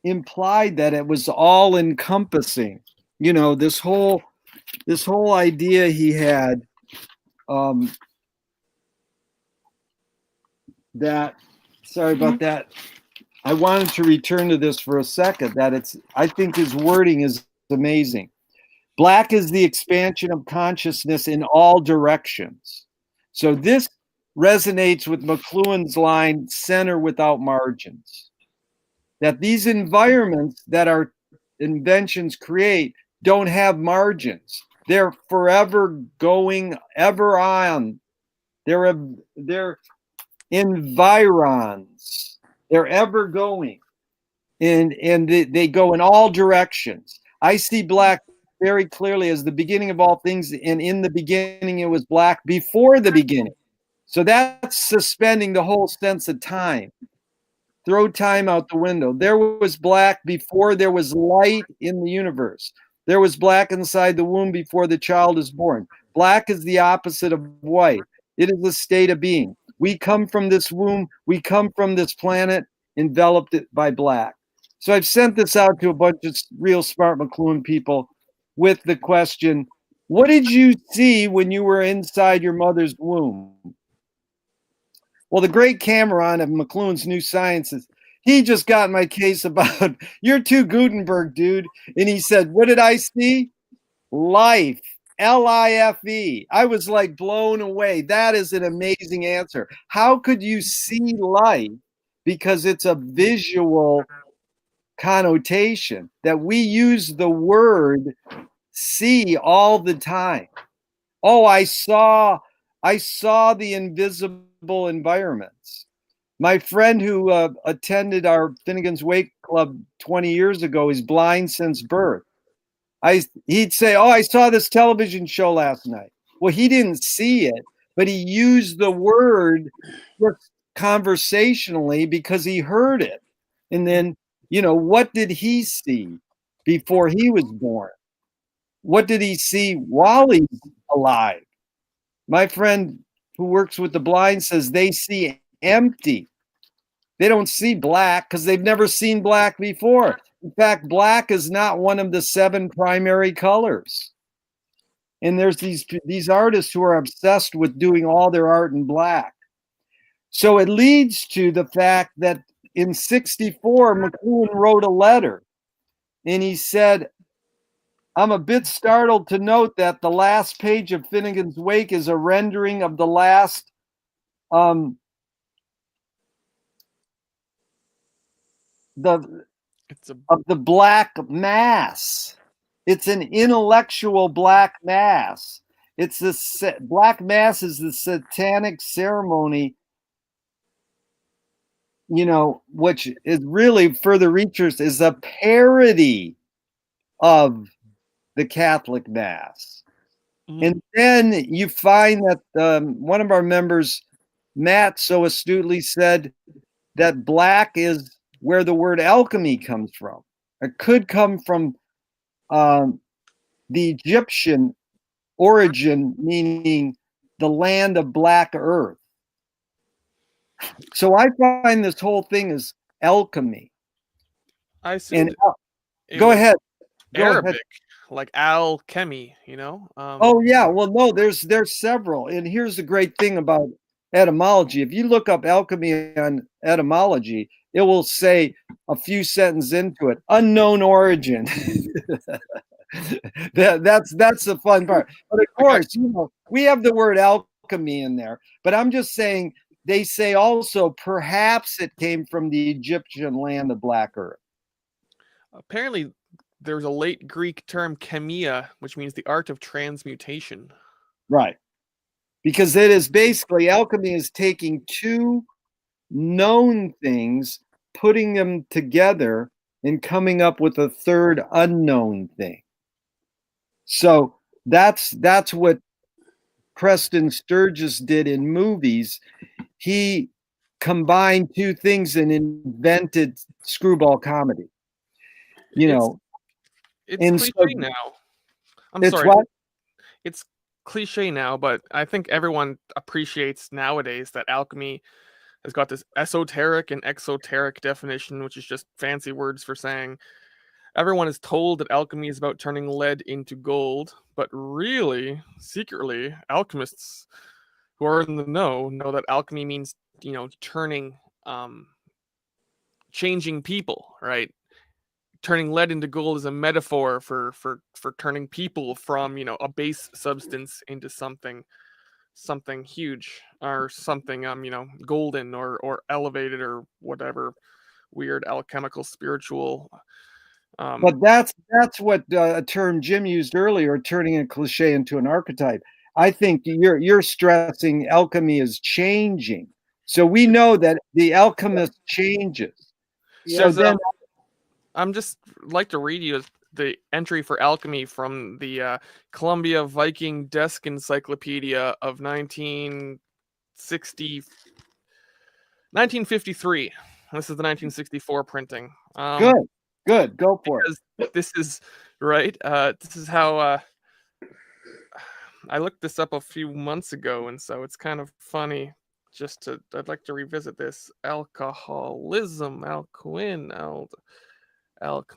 implied that it was all encompassing. This whole idea he had that, sorry about that. I wanted to return to this for a second, I think his wording is amazing. Black is the expansion of consciousness in all directions. So this resonates with McLuhan's line, center without margins. That these environments that our inventions create don't have margins. They're forever going, ever on. They're environs. They're ever going. And they go in all directions. I see black very clearly as the beginning of all things, and in the beginning it was black before the beginning. So that's suspending the whole sense of time. Throw time out the window. There was black before there was light in the universe. There was black inside the womb before the child is born. Black is the opposite of white. It is a state of being. We come from this womb. We come from this planet enveloped by black. So I've sent this out to a bunch of real smart McLuhan people with the question, what did you see when you were inside your mother's womb? Well, the great Cameron of McLuhan's New Sciences, he just got my case about, you're too Gutenberg, dude. And he said, what did I see? Life, Life. I was like blown away. That is an amazing answer. How could you see life? Because it's a visual connotation that we use the word see all the time. Oh, I saw the invisible environments. My friend who attended our Finnegan's Wake Club 20 years ago is blind since birth. He'd say, oh, I saw this television show last night. Well, he didn't see it, but he used the word conversationally because he heard it. And then, what did he see before he was born? What did he see while he's alive. My friend who works with the blind says they see empty. They don't see black because they've never seen black before. In fact, black is not one of the 7 primary colors. And there's these artists who are obsessed with doing all their art in black. So it leads to the fact that in 1964, McLuhan wrote a letter and he said, I'm a bit startled to note that the last page of Finnegan's Wake is a rendering of the last of the Black Mass. It's an intellectual Black Mass. It's the Black Mass is the satanic ceremony, you know, which is really, for the researchers, is a parody of the Catholic Mass. And then you find that one of our members, Matt, so astutely said that black is where the word alchemy comes from. It could come from the Egyptian origin, meaning the land of black earth. So I find this whole thing is alchemy. I assume go ahead. Arabic, like alchemy, you know? Oh yeah, well no, there's several. And here's the great thing about etymology. If you look up alchemy on etymology, it will say a few sentences into it, unknown origin. That's the fun part. But of course, you know, we have the word alchemy in there. But I'm just saying, they say also perhaps it came from the Egyptian land of black earth. Apparently, there's a late Greek term chemia, which means the art of transmutation. Right. Because it is basically, alchemy is taking 2 known things, putting them together, and coming up with a third unknown thing. So that's what Preston Sturges did in movies. He combined 2 things and invented screwball comedy. You know, it's cliche now. I'm sorry. What? It's cliche now, but I think everyone appreciates nowadays that alchemy has got this esoteric and exoteric definition, which is just fancy words for saying everyone is told that alchemy is about turning lead into gold, but really, secretly, alchemists who are in the know that alchemy means, you know, turning, changing people, right? Turning lead into gold is a metaphor for turning people from, you know, a base substance into something huge, or something you know, golden or elevated or whatever weird alchemical spiritual. But that's what a term Jim used earlier, turning a cliche into an archetype. I think you're stressing alchemy is changing. So we know that the alchemist changes. So then I'm just like to read you the entry for alchemy from the Columbia Viking Desk Encyclopedia of 1953. This is the 1964 printing. Good. Go for it. This is right. This is how I looked this up a few months ago, and so it's kind of funny. I'd like to revisit this. Alcoholism, come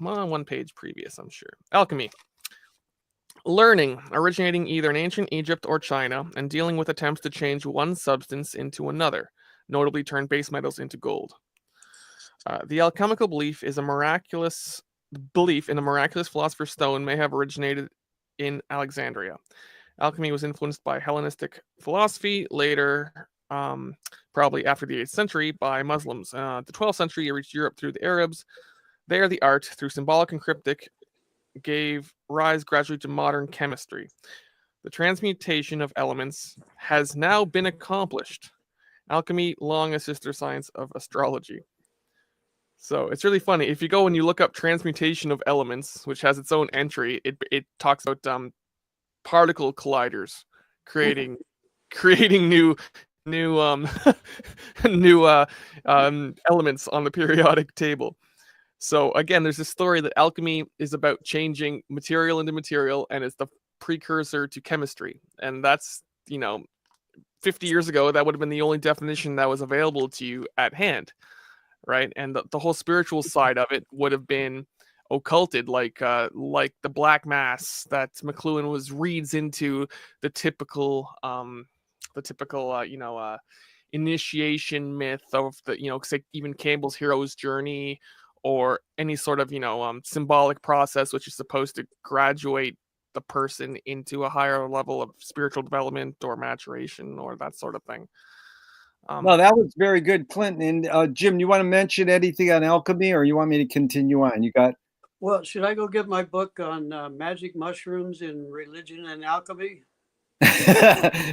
on, 1 page previous, I'm sure. Alchemy. Learning, originating either in ancient Egypt or China, and dealing with attempts to change one substance into another, notably turn base metals into gold. The alchemical belief in a miraculous philosopher's stone may have originated in Alexandria. Alchemy was influenced by Hellenistic philosophy, later, probably after the 8th century, by Muslims. The 12th century, it reached Europe through the Arabs. There, the art, through symbolic and cryptic, gave rise gradually to modern chemistry. The transmutation of elements has now been accomplished. Alchemy, long a sister science of astrology. So it's really funny. If you go and you look up transmutation of elements, which has its own entry, it talks about particle colliders creating new elements on the periodic table. So again, there's this story that alchemy is about changing material into material, and it's precursor to chemistry, and that's 50 years ago that would have been the only definition that was available to you at hand, right? And the whole spiritual side of it would have been occulted, like the black mass that McLuhan reads into the typical initiation myth of say even Campbell's hero's journey, or any sort of symbolic process which is supposed to graduate the person into a higher level of spiritual development or maturation or that sort of thing. No, that was very good, Clinton. And Jim, you want to mention anything on alchemy, or you want me to continue on? You got. Well, should I go get my book on magic mushrooms in religion and alchemy?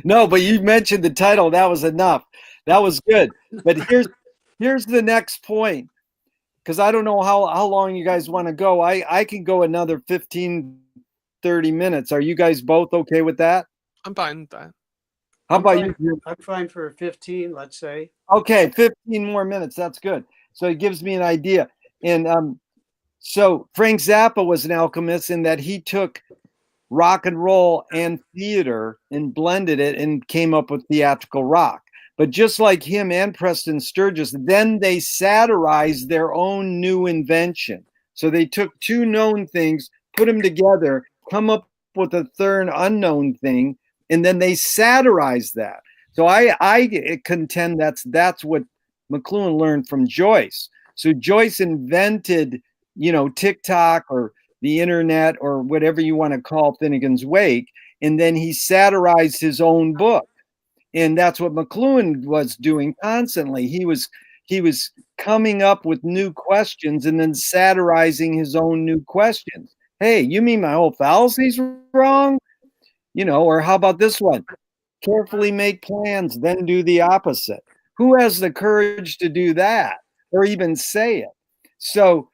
No, but you mentioned the title. That was enough. That was good. But here's the next point, because I don't know how long you guys want to go. I can go another 15, 30 minutes. Are you guys both okay with that? I'm fine with that. How about you? I'm fine for 15, let's say. Okay, 15 more minutes. That's good. So it gives me an idea. And so Frank Zappa was an alchemist in that he took rock and roll and theater and blended it and came up with theatrical rock. But just like him and Preston Sturges, then they satirized their own new invention. So they took two known things, put them together, come up with a third unknown thing, and then they satirized that. So I contend that's what McLuhan learned from Joyce. So Joyce invented, TikTok or the internet or whatever you want to call Finnegan's Wake, and then he satirized his own book. And that's what McLuhan was doing constantly. He was coming up with new questions and then satirizing his own new questions. Hey, you mean my whole fallacy's wrong? Or how about this one? Carefully make plans, then do the opposite. Who has the courage to do that or even say it? So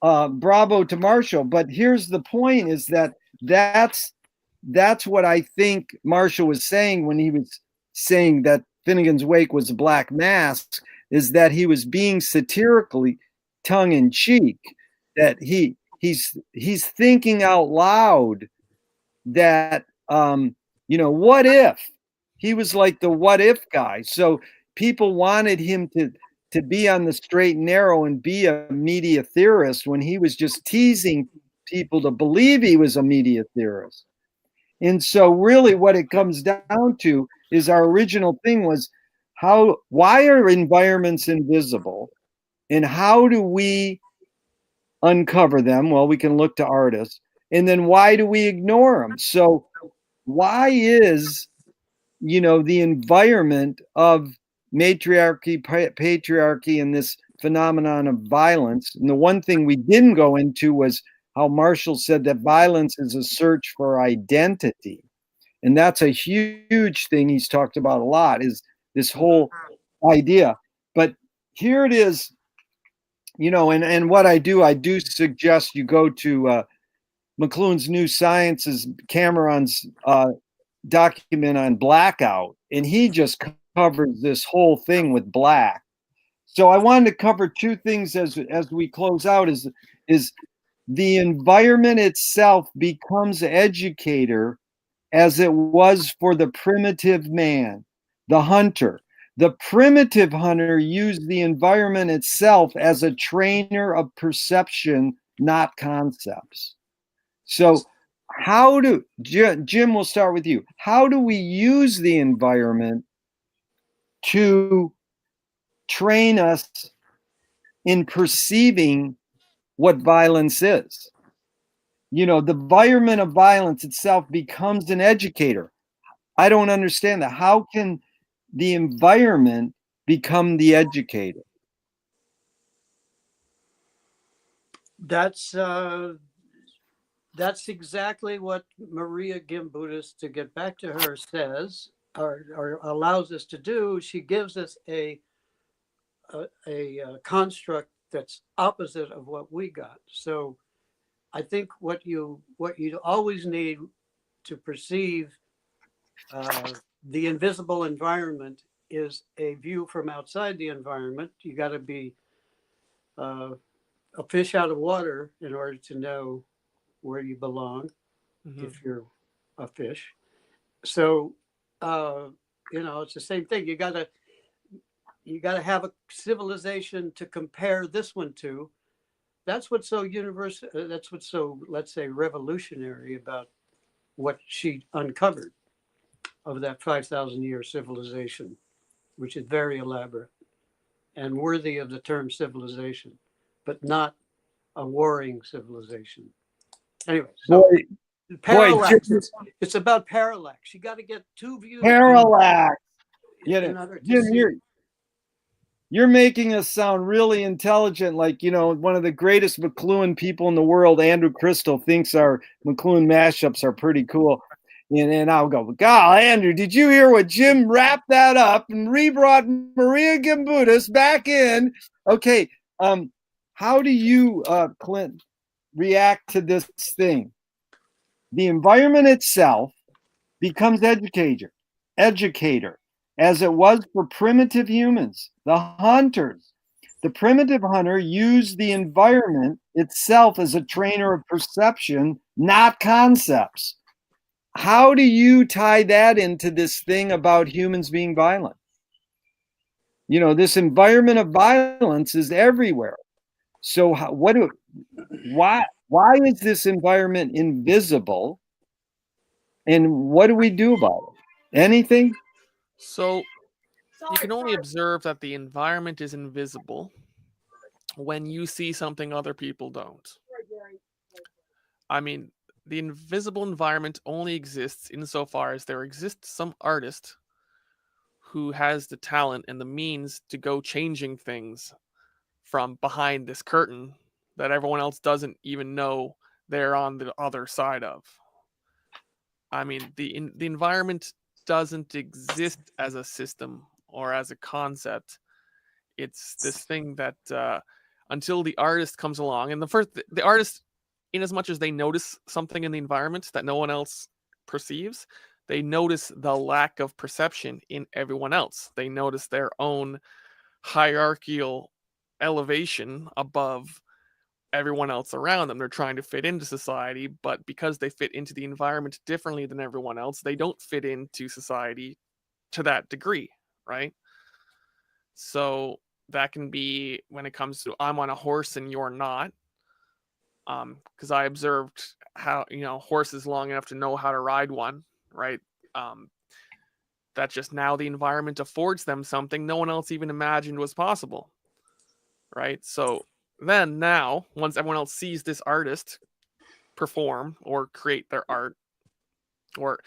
bravo to Marshall. But here's the point, is that's what I think Marshall was saying when he was saying that Finnegan's Wake was a black mask, is that he was being satirically tongue-in-cheek, that he's thinking out loud that what if? He was like the what if guy. So people wanted him to be on the straight and narrow and be a media theorist when he was just teasing people to believe he was a media theorist. And so really what it comes down to is our original thing was why are environments invisible and how do we uncover them? Well, we can look to artists. And then why do we ignore them? So why is, the environment of matriarchy, patriarchy, and this phenomenon of violence? And the one thing we didn't go into was how Marshall said that violence is a search for identity. And that's a huge thing he's talked about a lot, is this whole idea. But here it is, and what I do suggest you go to McLuhan's New Sciences, Cameron's document on blackout, and he just covers this whole thing with black. So I wanted to cover two things as we close out, is the environment itself becomes educator as it was for the primitive man, the hunter. The primitive hunter used the environment itself as a trainer of perception, not concepts. So Jim, we'll start with you. How do we use the environment to train us in perceiving what violence is? The environment of violence itself becomes an educator. I don't understand that. How can the environment become the educator? That's exactly what Maria Gimbutas, to get back to her, says or allows us to do. She gives us a construct that's opposite of what we got. So I think what you always need to perceive the invisible environment is a view from outside the environment. You got to be a fish out of water in order to know where you belong. if you're a fish. So, it's the same thing. You gotta have a civilization to compare this one to. That's what's so universal. That's what's so, let's say, revolutionary about what she uncovered of that 5,000-year civilization, which is very elaborate and worthy of the term civilization, but not a warring civilization. Anyway, so parallax. It's about parallax. You got to get two views. Parallax. In order to Jim, see. you're making us sound really intelligent. Like, one of the greatest McLuhan people in the world, Andrew Crystal, thinks our McLuhan mashups are pretty cool. And I'll go, God, Andrew, did you hear what Jim wrapped that up and rebrought Maria Gimbutas back in? Okay. How do you, Clint, react to this thing? The environment itself becomes educator, as it was for primitive humans, the hunters. The primitive hunter used the environment itself as a trainer of perception, not concepts. How do you tie that into this thing about humans being violent? This environment of violence is everywhere. So why is this environment invisible? And what do we do about it? Anything? So you can only observe that the environment is invisible when you see something other people don't. I mean, the invisible environment only exists insofar as there exists some artist who has the talent and the means to go changing things from behind this curtain that everyone else doesn't even know they're on the other side of. I mean, the environment doesn't exist as a system or as a concept. It's this thing that until the artist comes along, and the artist, in as much as they notice something in the environment that no one else perceives, they notice the lack of perception in everyone else. They notice their own hierarchical elevation above everyone else around them. They're trying to fit into society, but because they fit into the environment differently than everyone else, they don't fit into society to that degree, right? So that can be when it comes to I'm on a horse and you're not. Because I observed how, horses long enough to know how to ride one, right? That just now the environment affords them something no one else even imagined was possible, right? So then now, once everyone else sees this artist perform or create their art, or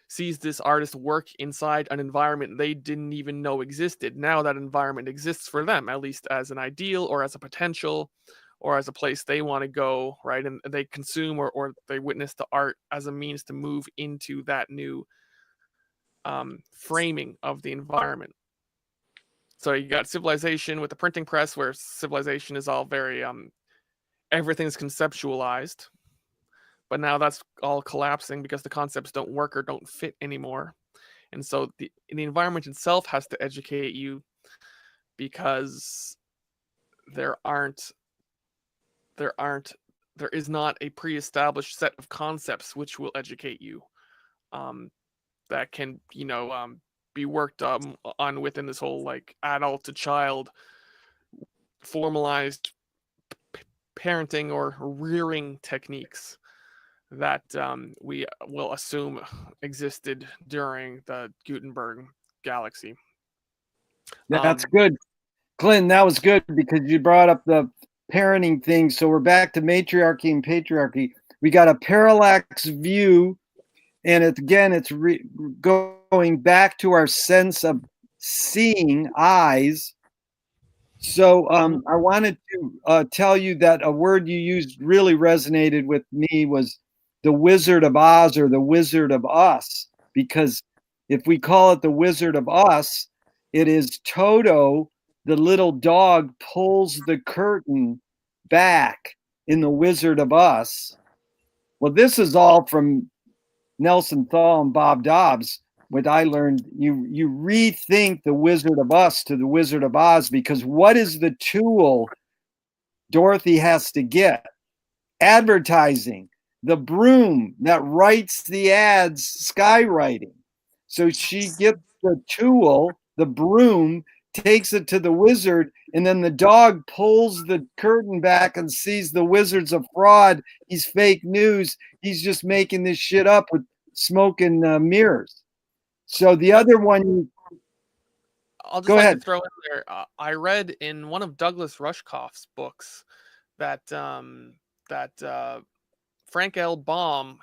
sees this artist work inside an environment they didn't even know existed, now that environment exists for them, at least as an ideal or as a potential or as a place they want to go, right? And they consume or they witness the art as a means to move into that new framing of the environment. So you got civilization with the printing press, where civilization is all very everything's conceptualized, but now that's all collapsing because the concepts don't work or don't fit anymore. And so the environment itself has to educate you, because there is not a pre-established set of concepts which will educate you, that can be worked on within this whole like adult to child formalized parenting or rearing techniques that we will assume existed during the Gutenberg galaxy. That's good. Clint, that was good because you brought up the parenting thing. So we're back to matriarchy and patriarchy. We got a parallax view, and it's going back to our sense of seeing, eyes. So I wanted to tell you that a word you used really resonated with me was the Wizard of Oz, or the Wizard of Us, because if we call it the Wizard of Us, it is Toto, the little dog, pulls the curtain back in the Wizard of Us. Well, this is all from Nelson Thal and Bob Dobbs. What I learned, you rethink the Wizard of Us to the Wizard of Oz, because what is the tool Dorothy has to get? Advertising. the broom that writes the ads skywriting. So she gets the tool, the broom, takes it to the wizard, and then the dog pulls the curtain back and sees the wizard's a fraud. He's fake news. He's just making this shit up with smoke and mirrors. So the other one, I'll just go like ahead. to throw in there. I read in one of Douglas Rushkoff's books that Frank L. Baum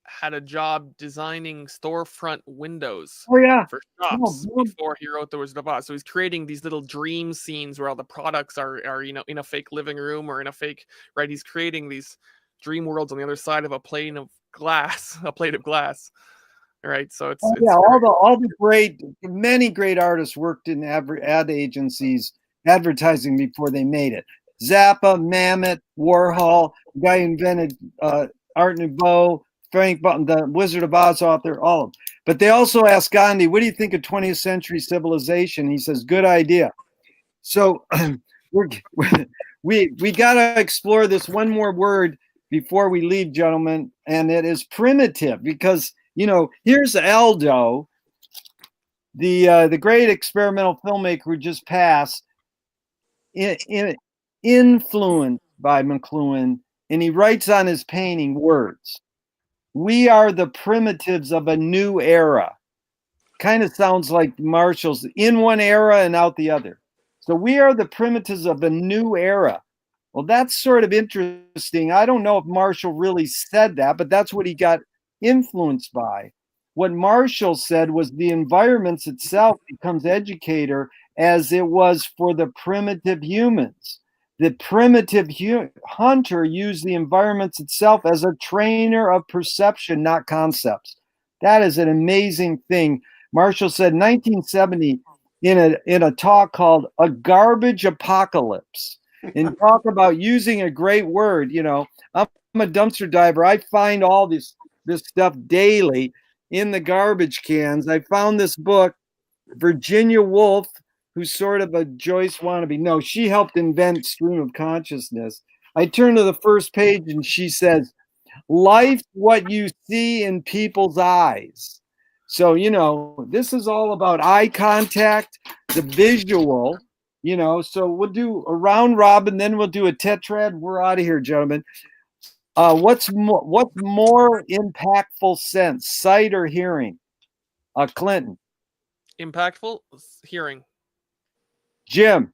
had a job designing storefront windows Oh yeah, for shops Oh, before he wrote The Wizard of Oz. So he's creating these little dream scenes where all the products are in a fake living room or in a fake, right? He's creating these dream worlds on the other side of a plate of glass, right? So it's yeah, all the many great artists worked in ad agencies advertising before they made it. Zappa, Mamet, Warhol, the guy who invented Art Nouveau, Frank Button, the Wizard of Oz author, all of them. But they also asked Gandhi, what do you think of 20th century civilization? He says, good idea. So we got to explore this one more word before we leave, gentlemen, and it is primitive, because here's Aldo, the great experimental filmmaker who just passed, influenced by McLuhan, and he writes on his painting words. We are the primitives of a new era. Kind of sounds like Marshall's in one era and out the other. So we are the primitives of a new era. Well, that's sort of interesting. I don't know if Marshall really said that, but that's what he got influenced by. What Marshall said was the environments itself becomes educator as it was for the primitive humans. The primitive hunter used the environments itself as a trainer of perception, not concepts. That is an amazing thing. Marshall said in 1970 in a talk called A Garbage Apocalypse, and talk about using a great word. I'm a dumpster diver. I find all this stuff daily in the garbage cans. I found this book, Virginia Woolf, who's sort of a Joyce wannabe. No, she helped invent stream of consciousness. I turn to the first page and she says, life's what you see in people's eyes. So, this is all about eye contact, the visual, so we'll do a round robin, then we'll do a tetrad. We're out of here, gentlemen. What's more impactful sense, sight or hearing? Clinton. impactful hearing. Jim.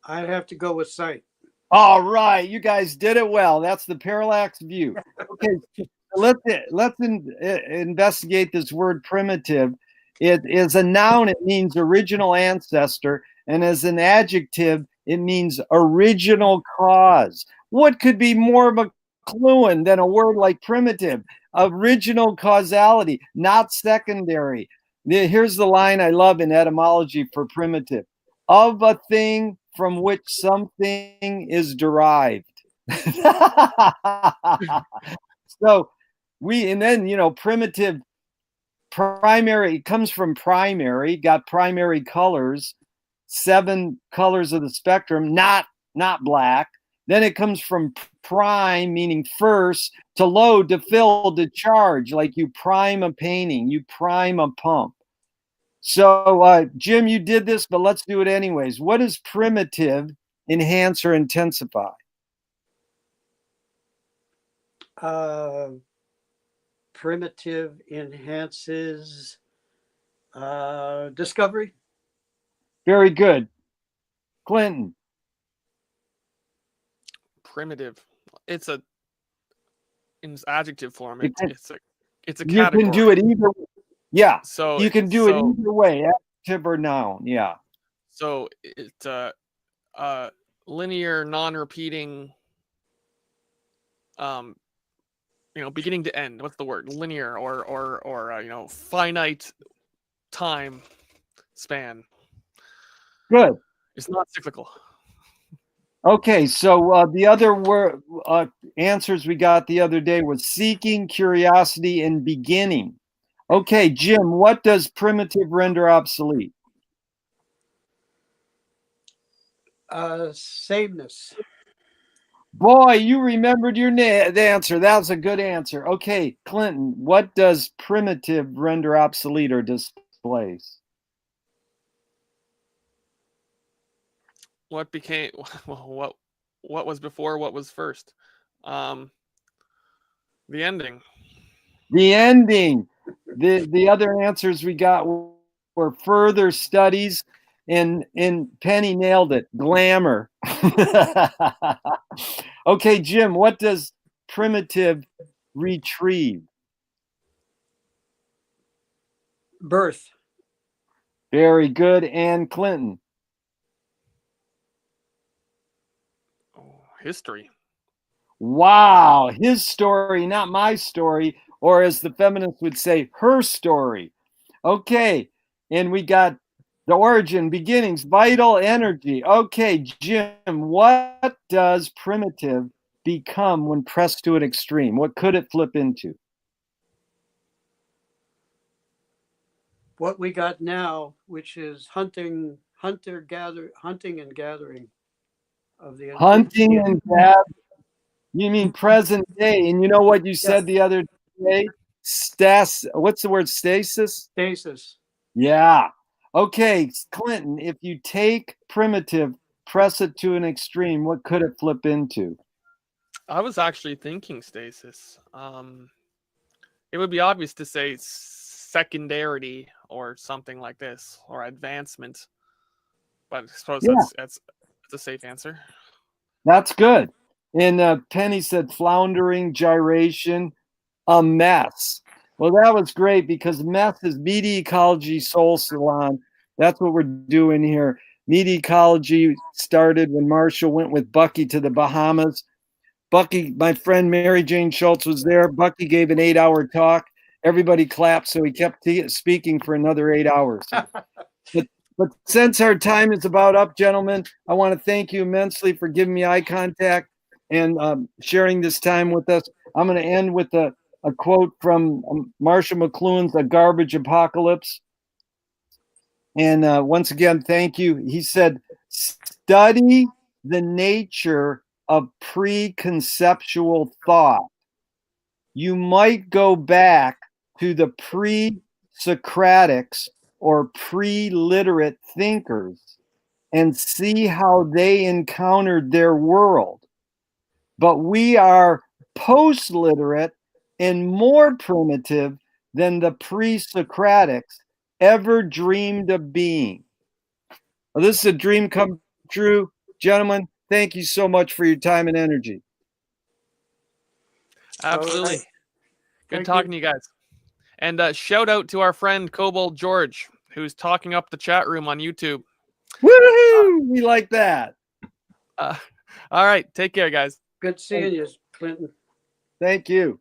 I'd have to go with sight. All right, you guys did it well. That's the parallax view. Okay, let's investigate this word primitive. It is a noun. It means original ancestor, and as an adjective, it means original cause. What could be more McLuhan than a word like primitive? Original causality, not secondary. Here's the line I love in etymology for primitive: of a thing from which something is derived. So primitive, primary, it comes from primary, got primary colors, 7 colors of the spectrum, not black. Then it comes from prime, meaning first, to load, to fill, to charge, like you prime a painting, you prime a pump. So, Jim, you did this, but let's do it anyways. What does primitive enhance or intensify? Primitive enhances discovery. Very good. Clinton. Primitive. It's in its adjective form. It's a You category. can do it either way. Yeah. So you can do it either way, adjective or noun. Yeah. So it's linear, non-repeating, beginning to end. What's the word? Linear or finite time span. Good. It's not cyclical. Okay, so the other answers we got the other day was seeking, curiosity, and beginning. Okay, Jim, what does primitive render obsolete? Sameness. Boy, you remembered your the answer. That was a good answer. Okay, Clinton, what does primitive render obsolete or displace? What became what was before what was first? The ending. The ending. The other answers we got were further studies, and Penny nailed it. Glamour. Okay, Jim, what does primitive retrieve? Birth. Very good. And Clinton. History. Wow, his story, not my story, or as the feminists would say, her story. Okay, and we got the origin, beginnings, vital energy. Okay, Jim, what does primitive become when pressed to an extreme? What could it flip into? What we got now, which is hunting and gathering of the Hunting and gathering. You mean present day? And you know what you said Yes. the other day? What's the word? Stasis? Stasis. Yeah. Okay, Clinton, if you take primitive, press it to an extreme, what could it flip into? I was actually thinking stasis. It would be obvious to say secondarity or something like this, or advancement. But I suppose Yeah. that's a safe answer. That's good. And Penny said floundering, gyration, a mess. Well, that was great because mess is Media Ecology Soul Salon. That's what we're doing here. Media Ecology started when Marshall went with Bucky to the Bahamas. Bucky, my friend Mary Jane Schultz was there. Bucky gave an 8-hour talk. Everybody clapped, so he kept speaking for another 8 hours. But since our time is about up, gentlemen, I want to thank you immensely for giving me eye contact and sharing this time with us. I'm going to end with a quote from Marshall McLuhan's A Garbage Apocalypse. And once again, thank you. He said, study the nature of preconceptual thought. You might go back to the pre-Socratics or pre-literate thinkers and see how they encountered their world. But we are post-literate and more primitive than the pre-Socratics ever dreamed of being. Well, this is a dream come true. Gentlemen, thank you so much for your time and energy. Absolutely. Right. Good Thank talking to you guys. And shout out to our friend Kobold George, who's talking up the chat room on YouTube. Woohoo! We like that. All right. Take care, guys. Good seeing you, Clinton. Thank you.